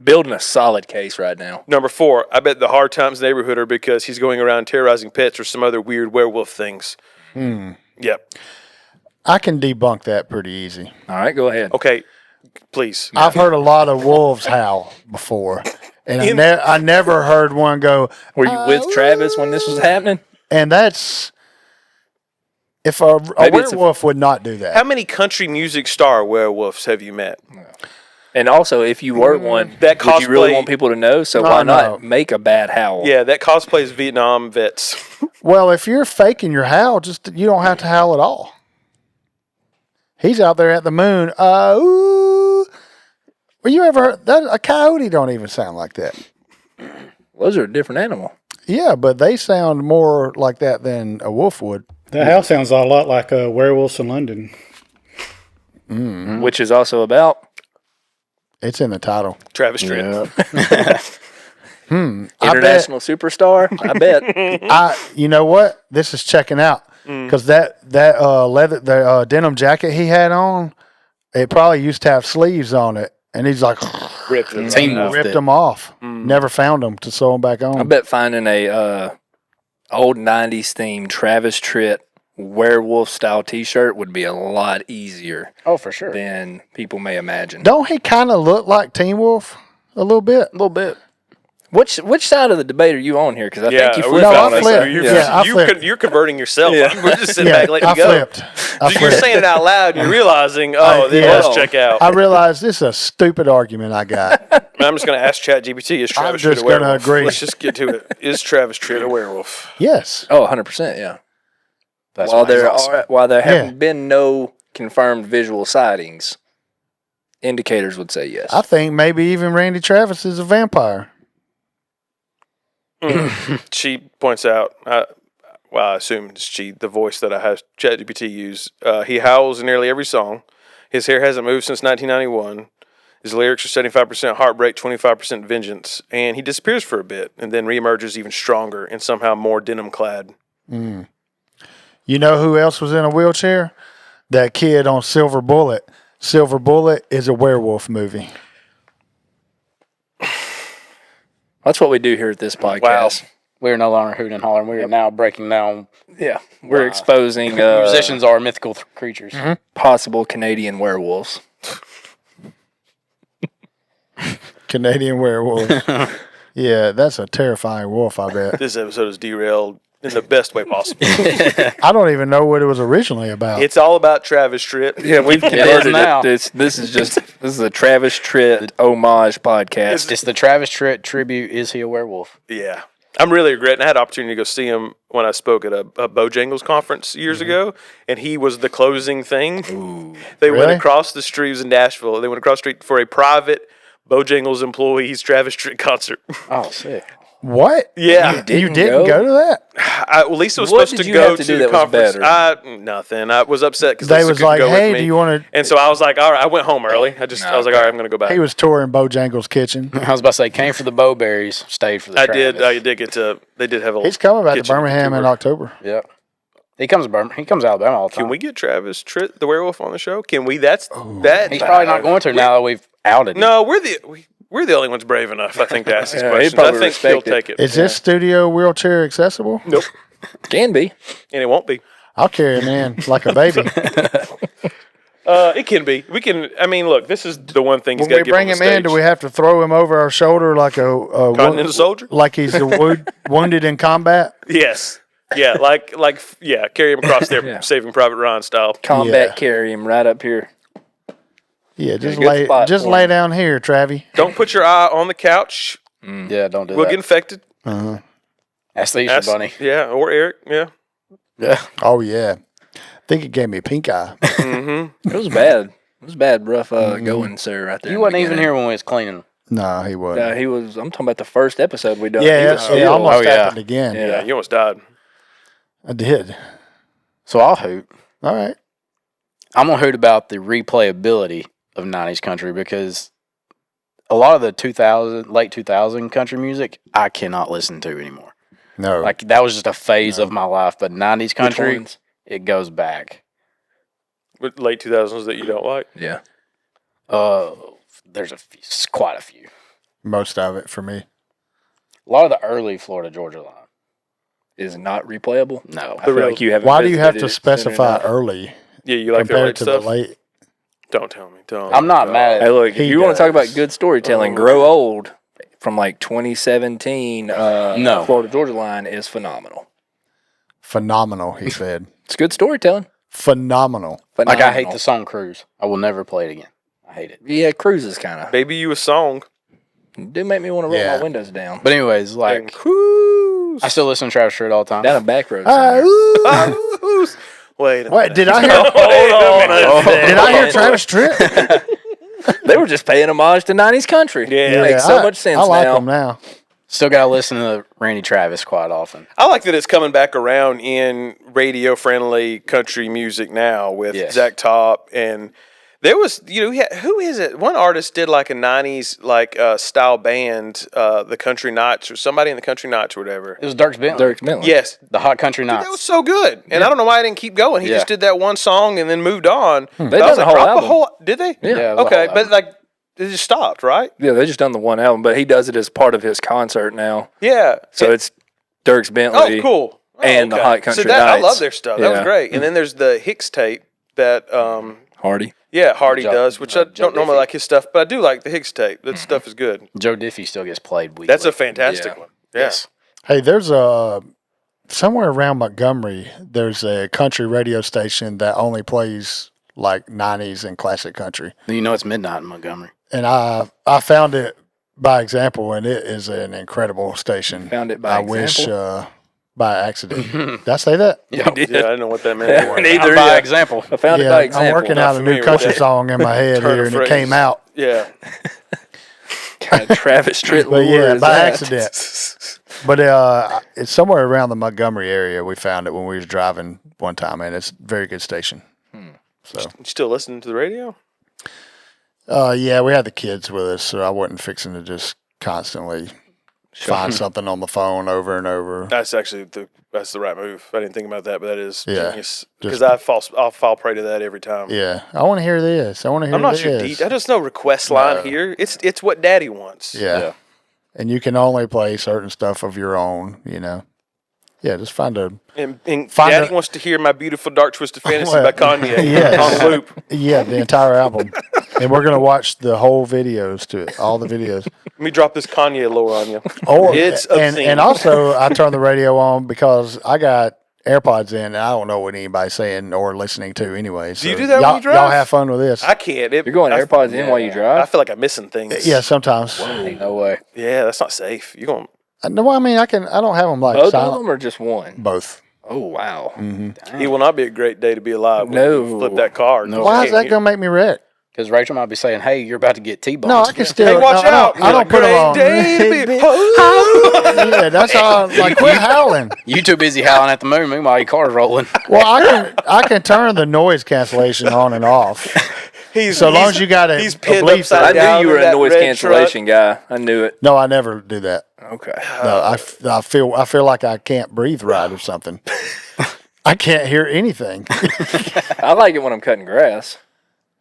Building a solid case right now. Number 4, I bet the hard times neighborhood are because he's going around terrorizing pets or some other weird werewolf things. Yep. I can debunk that pretty easy. All right, go ahead. Okay, please. I've heard a lot of wolves howl before, and I never heard one go. Were you with Travis when this was happening? And that's if a Maybe it's werewolf would not do that. How many country music star werewolves have you met? And also, if you were one, That would you really cosplay- want people to know? So No, why no. not make a bad howl? Yeah, that cosplays Vietnam vets. Well, if you're faking your howl, you don't have to howl at all. He's out there at the moon. Ooh. Well, you ever heard that? A coyote don't even sound like that. Those are a different animal. Yeah, but they sound more like that than a wolf would. That house sounds a lot like Werewolves in London. Which is also about. It's in the title. Travis Tritt. International superstar, I bet. You know what? This is checking out because that leather, the denim jacket he had on, it probably used to have sleeves on it, and he's like Ripped it. Team Wolf ripped did. them off. Never found them to sew them back on. I bet finding a old 90s themed Travis Tritt werewolf style t-shirt would be a lot easier Oh, for sure. than people may imagine. Don't he kind of look like Teen Wolf a little bit? A little bit. Which side of the debate are you on here? Because I think you we flipped No, on I us. flipped. Yeah. I flipped. You're converting yourself. Yeah. We're just sitting back letting I you go. flipped. I You're flipped. saying it out loud and you're realizing, it yeah. does check out. I realized this is a stupid argument I got. I'm just going to ask ChatGPT, is Travis just Tritt a werewolf? gonna agree. Let's just get to it. Is Travis Tritt a werewolf? Yes. Oh, 100%, yeah. That's While why he's there awesome. while there Yeah. haven't been no confirmed visual sightings, indicators would say yes. I think maybe even Randy Travis is a vampire. She points out, I assume it's she, the voice that I have ChatGPT use. He howls in nearly every song. His hair hasn't moved since 1991. His lyrics are 75% heartbreak, 25% vengeance. And he disappears for a bit and then reemerges even stronger and somehow more denim clad. You know who else was in a wheelchair? That kid on Silver Bullet. Silver Bullet is a werewolf movie. That's what we do here at this podcast. We're no longer Hoot'n and Holler'n. We are now breaking down Yeah, we're exposing musicians are mythical creatures. possible Canadian werewolves. Canadian werewolf. Yeah, that's a terrifying wolf, I bet. This episode is derailed in the best way possible. I don't even know what it was originally about. It's all about Travis Tritt. Yeah, we've is converted now. it. This is a Travis Tritt homage podcast. It's the Travis Tritt tribute. Is he a werewolf? Yeah. I'm really regretting. I had an opportunity to go see him when I spoke at a Bojangles conference years ago, and he was the closing thing. They went Really? across the street. It was in Nashville. They went across the street for a private Bojangles employees Travis Tritt concert. Oh, sick. What? Yeah. You didn't go to that? Lisa was What supposed did to you go have to to do the that was conference. better? Nothing. I was upset because They Lisa was couldn't like, go hey, with me. do you want to? And so I was like, all right. I went home early. I was like, all right, I'm going to go back. He was touring Bojangles' kitchen. I was about to say, came for the Bowberries, stayed for the I Travis. did. I did get to. They did have a. He's coming back to kitchen Birmingham in tour. October. Yep. He comes to Birmingham. He comes to Alabama all the time. Can we get Travis Tritt, the werewolf, on the show? Can we? That. He's probably not going to now that we've outed him. No, we're the only ones brave enough, I think, to ask these Yeah, he'd questions. I probably think he'll respect it. take it. Is this studio wheelchair accessible? Nope. Can be. And it won't be. I'll carry him in like a baby. It can be. We can. I mean, look, this is the one thing he's When got we to get bring on him the stage. in, do we have to throw him over our shoulder like a Continental soldier? like he's wounded in combat? Yes. carry him across there, Yeah. Saving Private Ryan style. Combat Yeah. carry him right up here. Yeah, just good spot for lay him. down here, Travie. Don't put your eye on the couch. Yeah, don't do We'll that. get infected. Ask the Easter Bunny. Yeah, or Eric. Yeah. Yeah. Oh yeah, I think it gave me pink eye. Mm-hmm. It was bad. It was bad, rough going, sir, right there. He in the wasn't even beginning. here when we was cleaning. No, he wasn't. He was. I'm talking about the first episode we done. He Yeah, was it still- almost Oh, yeah. happened again. Yeah. Yeah, you almost died. I did. So I'll hoot. All right. I'm gonna hoot about the replayability of 90s country because a lot of the late 2000 country music I cannot listen to anymore. No. Like that was just a phase of my life, but 90s Which country ones? it goes back. With late 2000s that you don't like. Yeah. There's quite a few. most of it for me. A lot of the early Florida Georgia line. Is not replayable. No. I feel like you haven't. Why do you have visited to it soon specify enough. early Yeah, you like the compared late to stuff? the late? Don't tell me. Don't. I'm not mad Hey, at look, if He you want to talk does. about good storytelling, Oh. Grow Old from like 2017, No. Florida Georgia line is phenomenal. Phenomenal, he said. It's good storytelling. Phenomenal. Like I hate Phenomenal. the song Cruise. I will never play it again. I hate it. Yeah, cruises kind of Baby, you a song. do make me want to roll Yeah. my windows down. But anyways, And like cruise. I still listen to Travis Tritt all the time. Down a back road. Cruise. Wait. Wait, did I hear? Did I hear Travis Tritt? They were just paying homage to 90s country. Yeah. It makes so much sense I like now. him now. Still gotta listen to Randy Travis quite often. I like that it's coming back around in radio-friendly country music now with Yes. Zach Top, and there was, who is it? One artist did like a '90s style band, the Country Knots, or somebody in the Country Knots or whatever. It was Dirk Bentley. Dirk Bentley. Yes, The Hot Country dude, Nights. that was so good, and I don't know why I didn't keep going. He Yeah. just did that one song and then moved on. They I done was the like, whole drop a album. whole. Did they? Yeah. Yeah, it was a Okay, whole but album. it just stopped, right? Yeah, they just done the one album, but he does it as part of his concert now. Yeah. So it's Dirk's Bentley. Oh, cool. Oh, and the Hot Country So that, I Nights. love their stuff. That was Yeah. great. And then there's the Hicks tape that Hardy. Hardy Joe- does, which I Joe don't normally Diffie. like his stuff, but I do like the Hicks tape. That stuff is good. Joe Diffie still gets played weekly. That's a fantastic Yeah. one. Yeah. Yes. Hey, there's a somewhere around Montgomery. There's a country radio station that only plays like 90s and classic country, You know it's midnight in Montgomery. and I found it by example, and it is an incredible station. Found it by I example? wish by accident. Did I say that? Yeah, I didn't know what that meant. Neither By yeah. example. I found it Yeah, by example. I'm working Not out a familiar new with country that song in my head turn here, of and it phrase. came out. Yeah. Kind of Travis Tritt. But lure yeah, is by that? accident. But it's somewhere around the Montgomery area. We found it when we was driving one time, and it's a very good station. So You still listening to the radio? yeah, we had the kids with us, so I wasn't fixing to just constantly find something on the phone over and over. That's actually that's the right move. I didn't think about that, but that is Yeah, genius. Because I'll fall prey to that every time. Yeah, I want to hear this. I want to hear I'm not this. your DJ. There's no request line here. It's what Daddy wants. Yeah. And you can only play certain stuff of your own, Yeah, just find a And Find Daddy a- wants to hear my beautiful dark twisted fantasy Well, by Kanye yes. on loop. the entire album, and we're gonna watch the whole videos to it, all the videos. Let me drop this Kanye lore on you. Or It's and obscene. also I turn the radio on because I got AirPods in, and I don't know what anybody's saying or listening to anyway. So you do that when y'all, you drive? Y'all have fun with this. I can't. You're going AirPods in while you I drive? feel like I'm missing things. Yeah, sometimes. No way. Yeah, that's not safe. You're going. No, I mean I don't have them like Both of silent. them or just one? Both. Oh, wow. It will not be a great day to be alive. When No. you flip that car. No. Why is that gonna make me wreck? Because Rachel might be saying, "Hey, you're about to get T-boned." No, I can still. Hey, watch no, out! I don't put them on. Day to be- Yeah, that's all. Like, quit howling. You too busy howling at the moon. Meanwhile, your car's rolling. Well, I can turn the noise cancellation on and off. So long as you got it He's pinned bleep upside I it. down knew you were in a that noise red cancellation guy. I knew it. No, I never do that. Okay. No, I feel like I can't breathe right or something. I can't hear anything. I like it when I'm cutting grass.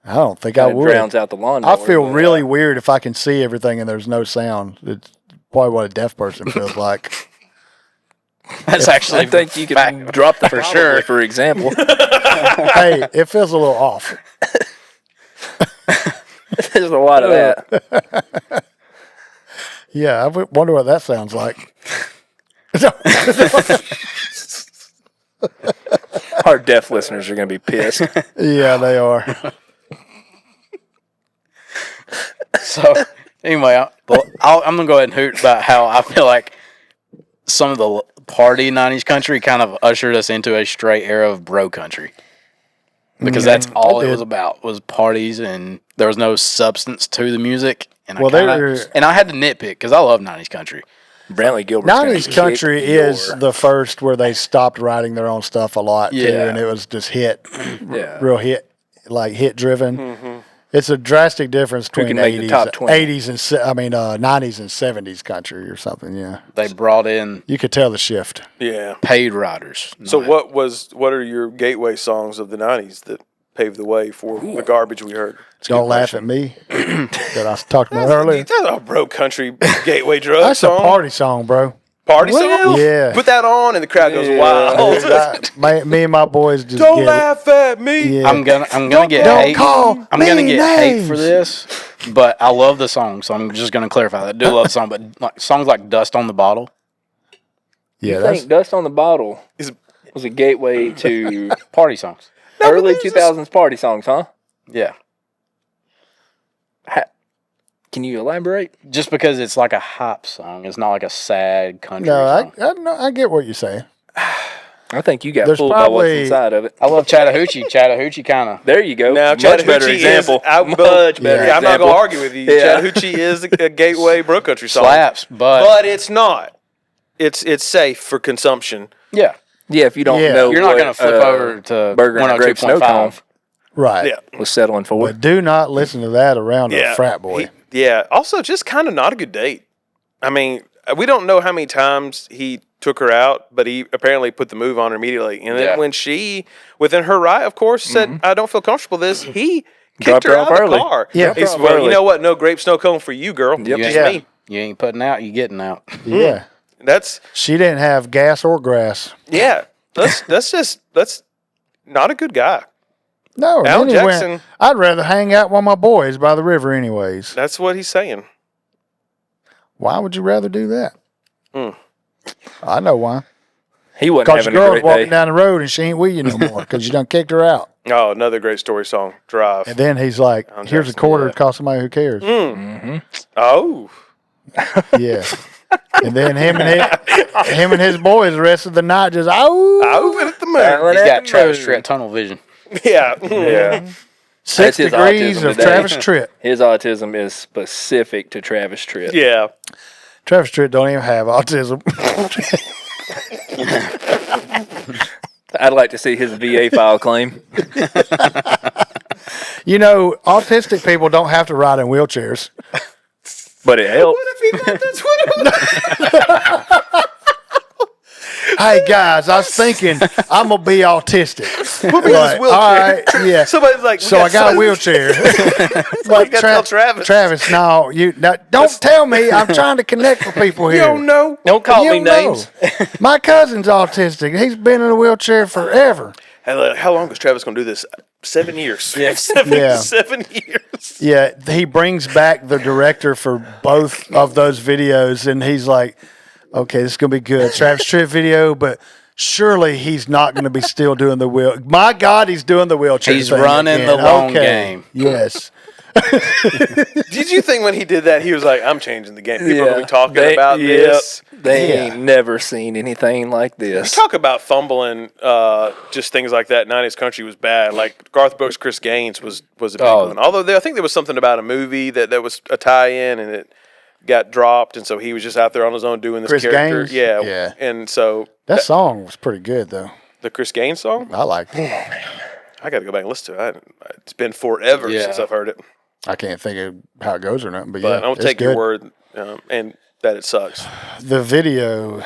I don't think I It would. drowns out the lawn. I feel really weird if I can see everything and there's no sound. It's probably what a deaf person feels like. That's actually. I think you can drop the for sure. For example, Hey, it feels a little off. there's a lot of that. Yeah, I wonder what that sounds like. Our deaf listeners are going to be pissed. Yeah, they are. So anyway, I'm gonna go ahead and hoot about how I feel like some of the party '90s country kind of ushered us into a straight era of bro country, because that's all it was about, was parties, and there was no substance to the music. And I had to nitpick because I love '90s country. Brantley Gilbert. 90s country is the first where they stopped writing their own stuff a lot too, and it was just real hit, like hit driven. Mm-hmm. It's a drastic difference between 90s and 90s and 70s country or something. Yeah, they brought in. You could tell the shift. Yeah, paid writers. So what are your gateway songs of the 90s that paved the way for the garbage we heard? Don't laugh at me that I talked about earlier. That's a bro country gateway drug That's song. A party song, bro. Party song? Yeah. Put that on and the crowd goes wild. Me and my boys just don't laugh at me. Yeah. I'm gonna get hate. I'm gonna get hate for this, but I love the song, so I'm just gonna clarify that. I do love the song, but like songs like "Dust on the Bottle." Yeah, I think "Dust on the Bottle" was a gateway to party songs. Early 2000s party songs, huh? Yeah. Can you elaborate? Just because it's like a hype song, it's not like a sad country song. I get what you're saying. I think you got fooled by what's inside of it. I love Chattahoochee. Chattahoochee kind of. There you go. Now, much better example. Much better example. I'm not going to argue with you. Yeah. Chattahoochee is a gateway bro country song. Slaps, but it's not. It's safe for consumption. Yeah. Yeah, if you don't know, you're not going to flip over to Burger and Grape Snow Cone. Right. Yeah. Was settling for. But do not listen to that around a frat boy. Also, just kind of not a good date. I mean, we don't know how many times he took her out, but he apparently put the move on her immediately. And then when she, within her right, of course, said, I don't feel comfortable with this, he kicked her out of the car. Yeah. He said, well, you know what? No grape snow cone for you, girl. Yep. Just me. You ain't putting out, you getting out. Yeah. She didn't have gas or grass. Yeah. That's not a good guy. No, Al Jackson. I'd rather hang out with my boys by the river anyways. That's what he's saying. Why would you rather do that? I know why. He wasn't having a girl's great walking day. down the road and she ain't with you no more because you done kicked her out. Oh, another great story song, Drive. And then he's like, here's a quarter to cost somebody who cares. Oh. Yeah. And then him and his boys the rest of the night just, at the moon. He's got Travis Tritt tunnel vision. Yeah. Yeah. 6 degrees of Travis Tritt. His autism is specific to Travis Tritt. Yeah. Travis Tritt don't even have autism. I'd like to see his VA file claim. You know, autistic people don't have to ride in wheelchairs. But it helps. What if he thought that's what it was? Hey guys, I was thinking I'm gonna be autistic. Put me in this wheelchair. All right, yeah. Somebody's like, so I got a wheelchair. Like tell Travis. Travis, no, don't tell me. I'm trying to connect with people here. You don't know. Don't call me names. My cousin's autistic. He's been in a wheelchair forever. How long is Travis going to do this? 7 years. Yeah. 7 years. Yeah, he brings back the director for both of those videos, and he's like, okay, this is going to be good. Travis Tritt video, but surely he's not going to be still doing the wheel. My God, he's doing the wheelchair. He's thing running again. the long game. Yes. Did you think when he did that, he was like, I'm changing the game? People are going to be talking about this. They ain't never seen anything like this. We talk about fumbling, just things like that. 90s country was bad. Like Garth Brooks' Chris Gaines was a big one. Although I think there was something about a movie that was a tie-in and it got dropped, and so he was just out there on his own doing this Chris character. Gaines? Yeah. And so that song was pretty good, though. The Chris Gaines song? I liked it. I got to go back and listen to it. It's been forever since I've heard it. I can't think of how it goes or nothing, but I don't take your word and that it sucks. The video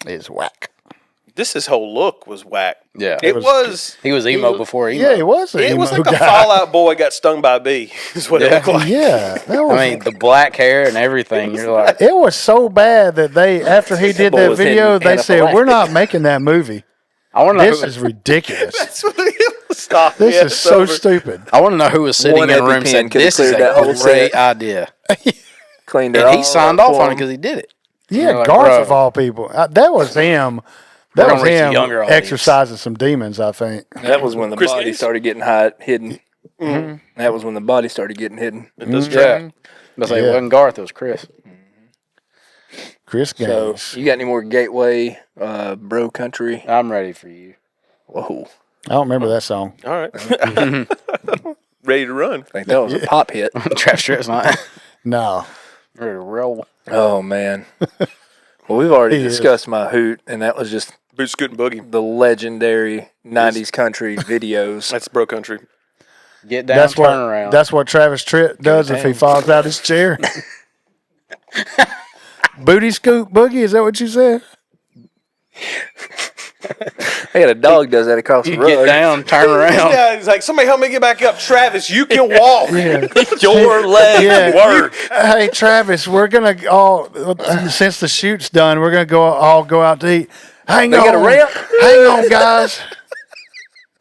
is whack. His whole look was whack. Yeah. It was. He was emo before emo. Yeah, he was. It was like a Fallout Boy got stung by a bee. Is what it looked like. Yeah, I mean, the black hair and everything. You're like, it was so bad that after he did that video, they said, "We're not making that movie. I want to know. This is ridiculous. That's what it was. Stop. This is so stupid." I want to know who was sitting in the room and said, "This is a great idea." Cleaned it and he signed off on it because he did it. Yeah, like, Garth of all people. That was him. That We're was gonna reach a him younger audience. exercising some demons, I think. That was when the Chris body Gaines? started getting hidden. Mm-hmm. That was when the body started getting hidden. It does Yeah. But it wasn't Garth, it was Chris. Chris So, Gaines. you got any more Gateway, bro country? I'm ready for you. Whoa. I don't remember that song. All right. Ready to run. I think that was a pop hit. Travis Tritt's not. No. Ready to roll. Oh, man. Well, we've already He is. discussed my hoot, and that was just Boot, scoot, and boogie. the legendary 90s country videos. That's bro country. Get down, That's turn what around. that's what Travis Tritt does if he down. falls out his chair. Booty scoop boogie, is that what you said? I got a dog does that across the you road. get down, turn around. Yeah, he's like, somebody help me get back up. Travis, you can walk. Your leg. Yeah. Hey Travis, we're gonna all since the shoot's done, we're gonna all go out to eat. Hang on, got a ramp? hang on, guys.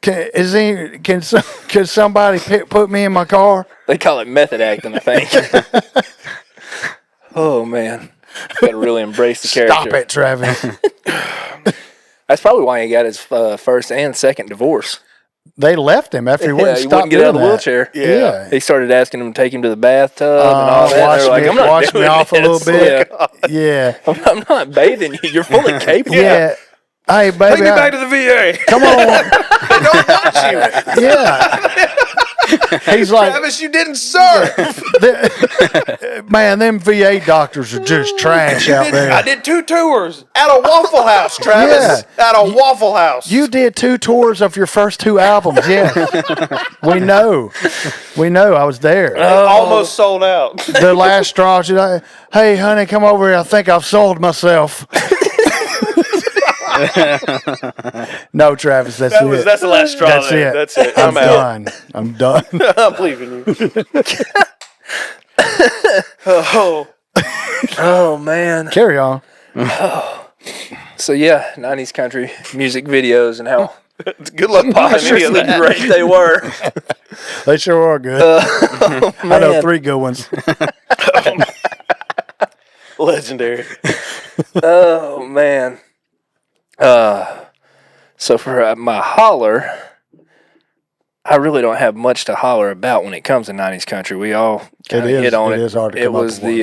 Can somebody put me in my car? They call it method acting, I think. Oh, man. Got to really embrace the character. Stop it, Travis. That's probably why he got his first and second divorce. They left him after he wouldn't he stop wouldn't get out of the doing wheelchair. that. Yeah. They started asking him to take him to the bathtub and all that. Wash They're like, me, I'm not wash doing me off this. a little bit. Yeah. I'm not bathing you. You're fully capable. Yeah. Hey, baby. Take me back to the VA. Come on. I don't want you. Yeah. He's like, Travis, you didn't serve. man, them VA doctors are just trash out I there. did 2 tours at a Waffle House, Travis. At a Waffle House. You did 2 tours of your first 2 albums, yeah. We know. I was there. Almost sold out. The last straw, she's like, hey, honey, come over here. I think I've sold myself. No, Travis, that's it. That's the last straw. That's there. it. That's it. I'm out. done. I'm done. I'm leaving you. Oh, man. Carry on. So, yeah, 90s country music videos and how Good luck buying any of that. great they were. They sure are good. I know 3 good ones. Legendary. Oh, man. So for my holler, I really don't have much to holler about when it comes to 90s country. We all kind of hit on it. It is hard to It come up was with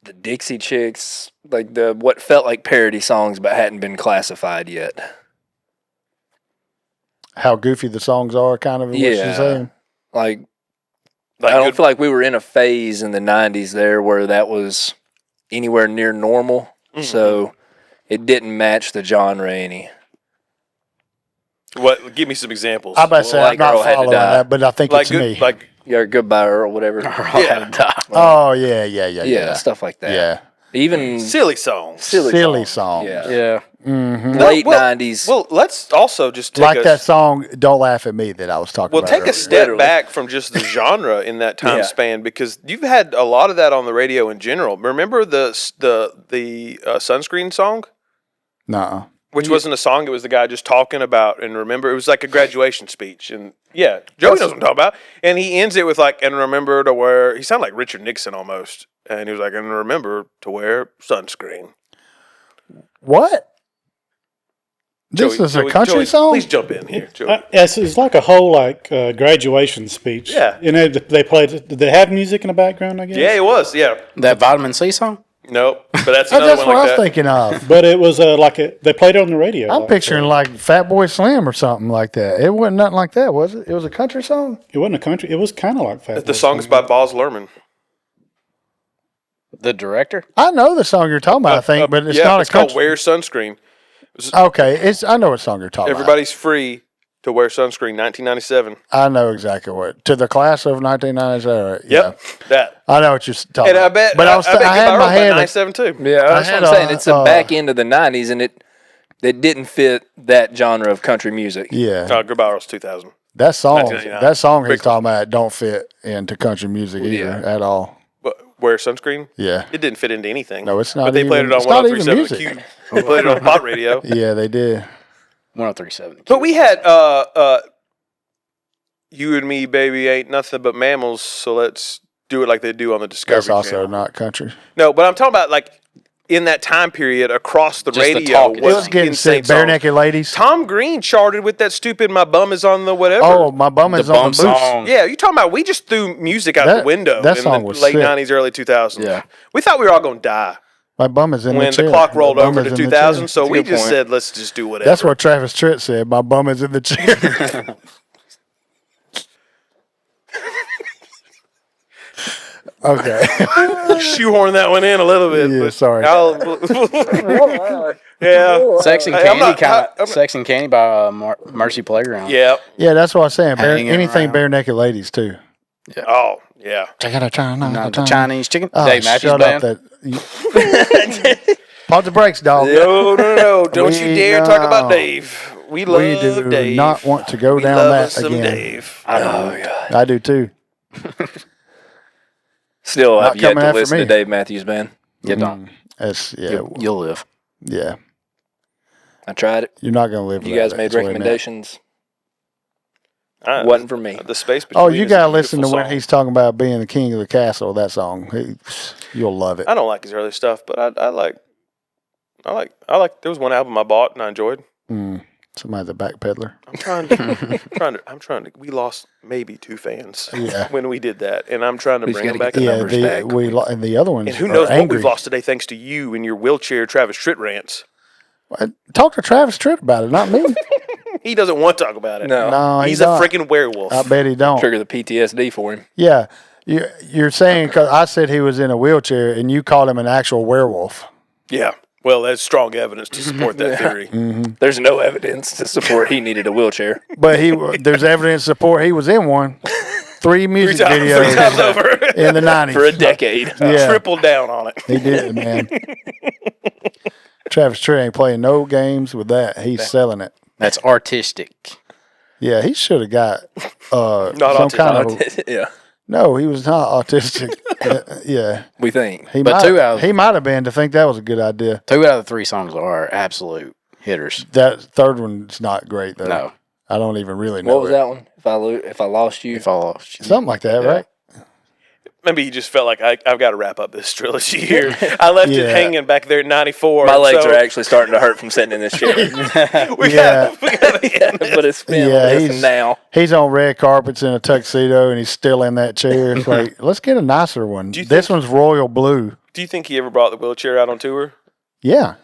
the Dixie Chicks, like the what felt like parody songs but hadn't been classified yet. how goofy the songs are, kind of what she's saying. Like I don't feel like we were in a phase in the 90s there where that was anywhere near normal. Mm-hmm. So it didn't match the genre any. What? Give me some examples. I about to say I'm not following that, but I think like it's good, me. Like Yeah, Goodbye or whatever. Oh yeah, Stuff like that. Yeah, Even silly songs. silly songs. Yeah. Mm-hmm. Late 90s. Well, let's also just take Like that song "Don't Laugh at Me" that I was talking about. Take earlier. a step back from just the genre in that time span, because you've had a lot of that on the radio in general. Remember the sunscreen song? Nuh-uh. Which wasn't a song; it was the guy just talking about. And remember, it was like a graduation speech. And yeah, Joey knows what I'm talking about. And he ends it with like, "And remember to wear." He sounded like Richard Nixon almost. And he was like, "And remember to wear sunscreen." What? This is a country song? Please jump in here, Joey. It's like a whole graduation speech. Yeah. You know, they played. Did they have music in the background? I guess. Yeah, it was. Yeah. That Vitamin C song? Nope. But that's another That's one what like I was that. thinking of. But it was they played it on the radio. I'm picturing like Fat Boy Slim or something like that. It wasn't nothing like that, was it? It was a country song? It wasn't a country. It was kind of like Fat The Boy song is Slim. by Boz Lerman. The director? I know the song you're talking about, I think, but it's not it's a country. called Wear Sunscreen. Okay, I know what song you're talking Everybody's free to wear sunscreen, 1997. about. I know exactly what. To the class of 1997. Yep, that. I know what you're talking And about. I bet, but I, was, I bet I had in my head. 97 too. Yeah, that's had what I'm saying. a, It's the back end of the 90s, and it didn't fit that genre of country music. Yeah, Goodbye Earl's 2000. that song he's Big talking about don't fit into country music either at all. But wear sunscreen? Yeah. It didn't fit into anything. No, it's not But they played even- it on it's not even 1037 music. Q. They played it on pop radio. Yeah, they did. 1037. But we had You and Me, Baby, Ain't Nothing But Mammals, so let's do it like they do on the Discovery That's also Channel. not country. No, but I'm talking about like in that time period across the Just the radio talking. It was getting insane sick. Bare songs. Naked Ladies. Tom Green charted with that stupid "My Bum Is on the Whatever." Oh, my bum is The on bum the boots. song. Yeah, you talking about? We just threw music out the window that in song the was late sick. '90s, early 2000s. Yeah. We thought we were all going to die My bum is in when the chair. the clock rolled My bum over is to in the chair. 2000. So we good just point. said, let's just do whatever. That's what Travis Tritt said. My bum is in the chair. Okay. shoehorn that one in a little bit. Yeah, but sorry. Yeah. Sex and Hey, I'm Candy not- I'm not- Sex and Candy by Mercy Playground. Yeah. Yeah, that's what I was saying. Hanging Anything around. Bare Naked Ladies too. Oh, yeah. Not the Chinese chicken. Oh, Dave Matthews shut Band. up! Pause the brakes, dog. No. Don't you We dare talk about know. Dave. We love We do Dave. not want to go We down love that us some again. Dave. I do too. Still Not have yet coming to after listen to me. Dave Matthews Band. You don't. That's You'll live. yeah. I tried it. You're not gonna live. You without guys it, made that's what I meant. recommendations. Uh, Wasn't for me. The space between Oh, you is a gotta listen to beautiful when song. he's talking about being the king of the castle. That song, you'll love it. I don't like his early stuff, but I like. There was one album I bought and I enjoyed. Somebody's a backpedaler. I'm trying to. We lost maybe 2 fans Yeah. when we did that, and I'm trying to He's bring them gotta back. get the Yeah, numbers back. and the other ones. And who are knows what angry. we've lost today, thanks to you and your wheelchair Travis Tritt rants. Talk to Travis Tritt about it, not me. He doesn't want to talk about it. No. No, He's he a don't. freaking werewolf. I bet he don't. Trigger the PTSD for him. Yeah, you're saying because I said he was in a wheelchair and you called him an actual werewolf. Yeah. Well, that's strong evidence to support that theory. There's no evidence to support he needed a wheelchair. But there's evidence to support he was in one. 3 music Three videos times over. in the 90s. For a decade. Yeah. Triple down on it. He did it, man. Travis Tritt ain't playing no games with that. He's selling it. That's artistic. Yeah, he should have got some autistic. kind of. Yeah. No, he was not autistic. Yeah, We think. he But he might have been to think that was a good idea. 2 out of the 3 songs are absolute hitters. That third one's not great though. No. I don't even really know. What was that one? If I lost you. If I lost you. Something like that, Yeah. right? Maybe he just felt like I've got to wrap up this trilogy here. I left it Yeah. hanging back there in '94. My legs so are actually starting to hurt from sitting in this chair. we Yeah. gotta But it's been Yeah, this he's- now. He's on red carpets in a tuxedo and he's still in that chair. It's like, let's get a nicer one. you This think- one's royal blue. Do you think he ever brought the wheelchair out on tour? Yeah.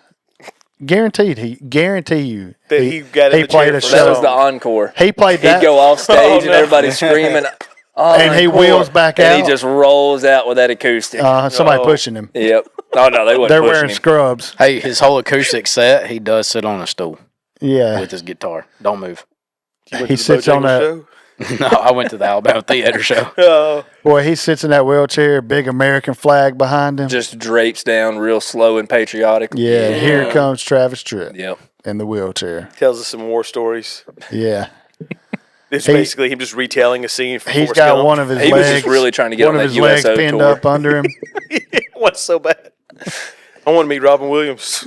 Guarantee you. That he got in he the played chair a for show. That was the encore. He played He'd that. go off stage Oh, and no. everybody's screaming. And he "Encore." wheels back and out. he just rolls out with that acoustic. Somebody Oh. pushing him. Yep. Oh no, they wasn't They're pushing wearing him. scrubs. Hey, his whole acoustic set, he does sit on a stool Yeah. with his guitar. Don't move. He sits on that. Show? No, I went to the Alabama Theater show. Oh, Boy, he sits in that wheelchair, big American flag behind him. Just drapes down real slow and patriotic. Yeah, here comes Travis Tritt Yep. in the wheelchair. tells us some war stories. Yeah. It's He- basically him just retelling a scene from He's Forrest got Gump. one of his He legs. was just really trying to get one on of that his legs USO pinned tour. up under him. What's so bad? I want to meet Robin Williams.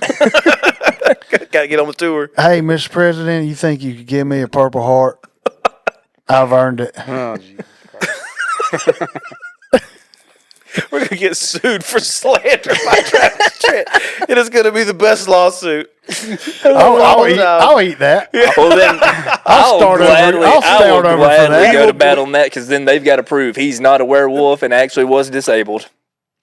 Gotta get on the tour. Hey, Mr. President, you think you could give me a Purple Heart? I've earned it. Oh, Jesus. We're gonna get sued for slander by Travis Tritt. It is gonna be the best lawsuit. I'll eat that. Well then, I'll start over- gladly, I'll I will start over for gladly that. go to battle on that because then they've got to prove he's not a werewolf and actually was disabled.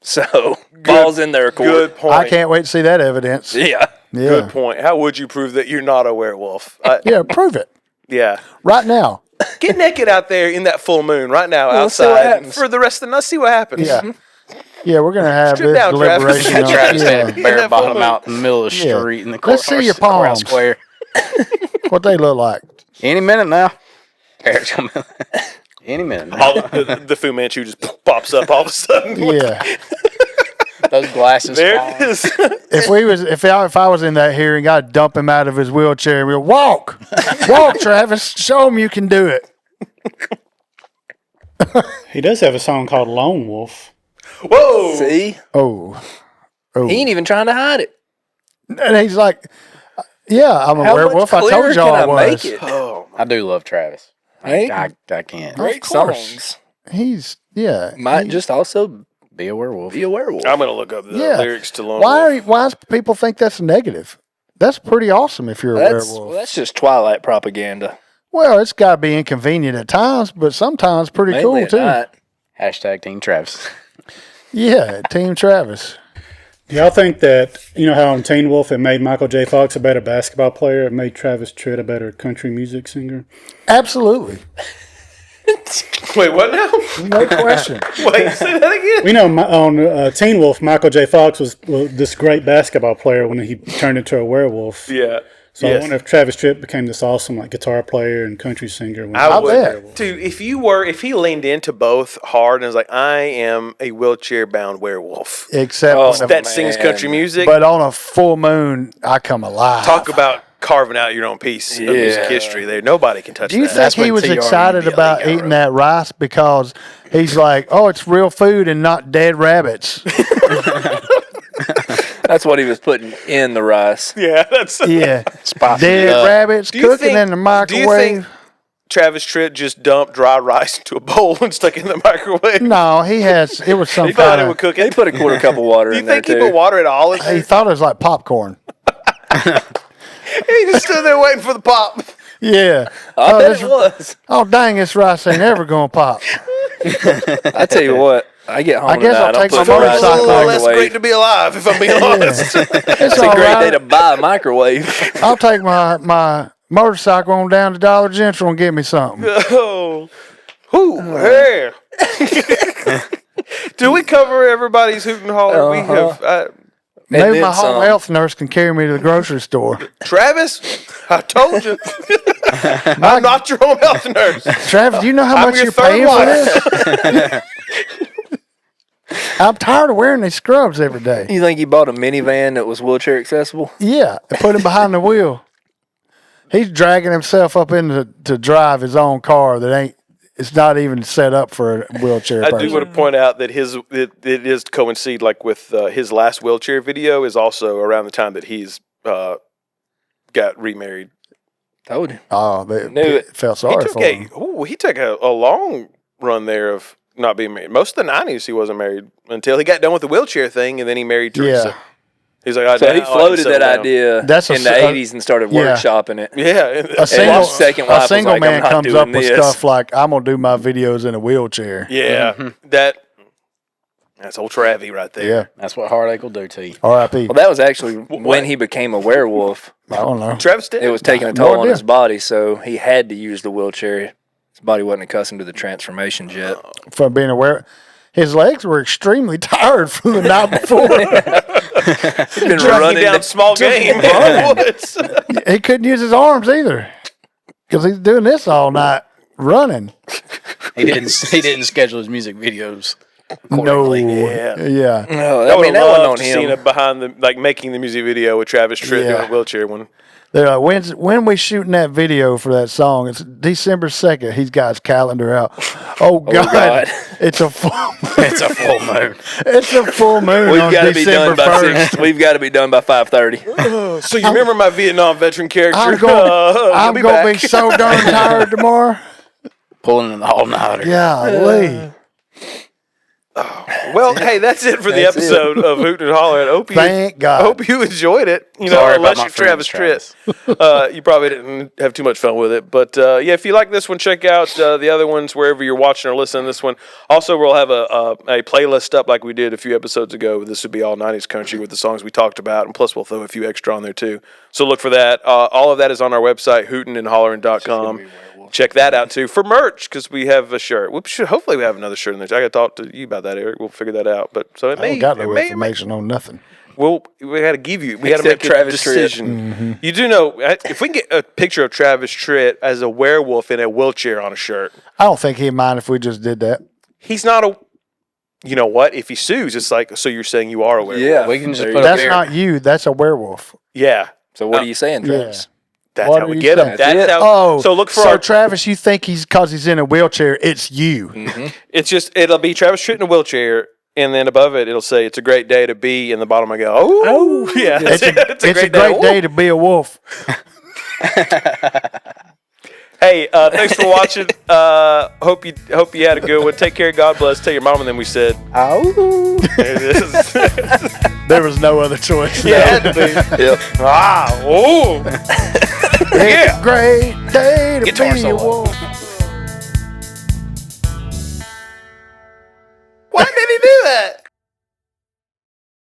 So balls in their court. Good point. I can't wait to see that evidence. Yeah. Yeah. Good point. How would you prove that you're not a werewolf? Yeah, prove it. Yeah. Right now. Get naked out there in that full moon right now Let's see what outside happens. for the rest of the night. See what happens. Yeah. Yeah, we're going to have Strip this down, Travis. deliberation. on- Travis yeah. had bare that bottom full out in the middle of the Yeah. street in the Let's see your courthouse palms. square. What they look like. Any minute now. Eric's coming. Any minute now. All the Fu Manchu just pops up all of a sudden. Yeah. Those glasses There fall. it is. If I was in that hearing, I'd dump him out of his wheelchair and be like, walk, Travis, show him you can do it. He does have a song called Lone Wolf. Whoa. See, Oh, he ain't even trying to hide it. and he's like, yeah, I'm a How werewolf. much I clearer told y'all I can I was. make it? Oh, I do love Travis. Right? I can't. Great course. songs. He's yeah. Might he- just also Be a werewolf. Be a werewolf. I'm gonna look up the lyrics to Lone Wolf. Why does people think that's negative? That's pretty awesome if you're a werewolf. Well, that's just Twilight propaganda. Well, it's got to be inconvenient at times, but sometimes pretty Mainly cool too. at night. # Team Travis. Yeah, Team Travis. Do y'all think that, you know how on Teen Wolf it made Michael J. Fox a better basketball player? It made Travis Tritt a better country music singer? Absolutely. Wait, what now? No question. Wait, say that again. We know on Teen Wolf, Michael J. Fox was this great basketball player when he turned into a werewolf. Yeah. So I wonder if Travis Tritt became this awesome guitar player and country singer. When I he was a would, werewolf. dude. If he leaned into both hard and was like, I am a wheelchair bound werewolf Except that sings country music, but on a full moon, I come alive. talk about carving out your own piece of music history. There, nobody can touch Do you that. think he was excited about eating that rice because he's like, oh, it's real food and not dead rabbits? That's what he was putting in the rice. Yeah, that's Yeah. Spicy Dead rabbits you cooking think- in the Do you think microwave. Travis Tritt just dumped dry rice into a bowl and stuck it in the microwave? No, it was some He thought kind it would of, cook He it. put a quarter cup of water Do you in there think he too. put water at all in he there? thought it was like popcorn. He just stood there waiting for the pop. Yeah. I bet this- it was. Oh, dang, this rice ain't ever going to pop. I tell you what, I get home I guess tonight, I'll take put my the rice in motorcycle. the It's a little less microwave. great to be alive, if I'm being honest. It's It's a all great right. day to buy a microwave. I'll take my motorcycle on down to Dollar General and get me something. Oh. Whoo, hey. Do we cover everybody's hoot and holler? We have. Maybe then my home some. health nurse can carry me to the grocery store. Travis, I told you. I'm not your home health nurse. Travis, do you know how I'm much your you're third paying for wife. this? I'm tired of wearing these scrubs every day. You think he bought a minivan that was wheelchair accessible? Yeah, and put him behind the wheel. He's dragging himself up to drive his own car that ain't. It's not even set up for a wheelchair I person. do want to point out that it is coincide with his last wheelchair video is also around the time that he's got remarried. Told you. Oh, they Knew it. felt sorry for him. He took a long run there of not being married. Most of the 90s he wasn't married until he got done with the wheelchair thing, and then he married Teresa. Yeah. He's like, So he floated that idea That's in the 80s and started yeah. workshopping it. Yeah, A single, second a wife was single like, man "I'm not comes doing up with this." stuff like, I'm going to do my videos in a wheelchair. yeah. That's old Travie right there. Yeah. That's what heartache will do to you. R.I.P. Well, that was actually when he became a werewolf. I don't know. Travis did. It was taking a No toll on idea. his body, so he had to use the wheelchair. His body wasn't accustomed to the transformation yet. From being aware. His legs were extremely tired from the night before. He's been Tracking running down small game in the woods. He couldn't use his arms either because he's doing this all night running. He didn't schedule his music videos. No. Yeah. Yeah. No, I I would mean, have that wasn't on loved to him. seen it behind the making the music video with Travis Tritt Yeah. doing a wheelchair one. They're like, when we shooting that video for that song? It's December 2nd. He's got his calendar out. Oh God, God. it's a full. It's a full moon. It's a full moon We've on got to be December done by 1st. 6. We've got to be done by 5:30. So you remember my Vietnam veteran character? I'm going to be so darn tired tomorrow. Pulling an all-nighter. Golly. Well, hey, that's it for the That's episode of Hoot'n and Holler'n. Thank I God. hope you enjoyed it. You know, Sorry about unless my you're Travis friends, Tritt. You probably didn't have too much fun with it. But yeah, if you like this one, check out the other ones wherever you're watching or listening to this one. Also, we'll have a playlist up like we did a few episodes ago. This would be all 90s country with the songs we talked about. And plus, we'll throw a few extra on there too. So look for that. All of that is on our website, hootenandhollerin.com. Check that out too for merch because we have a shirt. Hopefully we have another shirt in there. I got to talk to you about that, Eric. We'll figure that out. But so it I may ain't got no it may- information on nothing. Well, we got to give you. We got to make Except a Travis Tritt. decision. You do know if we can get a picture of Travis Tritt as a werewolf in a wheelchair on a shirt. I don't think he'd mind if we just did that. He's not a. You know what? If he sues, it's like so. You're saying you are a werewolf? Yeah, We can just there put you a go. That's not you. That's a werewolf. Yeah. So what are you saying, Yeah. Travis? That's What how are we you get him. saying? That's That's how. Oh, so look for so our. Travis, you think because he's in a wheelchair, it's you. It's just it'll be Travis Tritt in a wheelchair. And then above it, it'll say, "It's a great day to be." In the bottom, I go, "Oh, yeah, It's a great day to be a wolf. Hey, Thanks for watching. Hope you had a good one. Take care. God bless. Tell your mom, and then we said, "Ow." There it is. There was no other choice. Yeah, it had to be. Yep. Ah. Oh. Yeah. Great day to Guitar be a solo. wolf.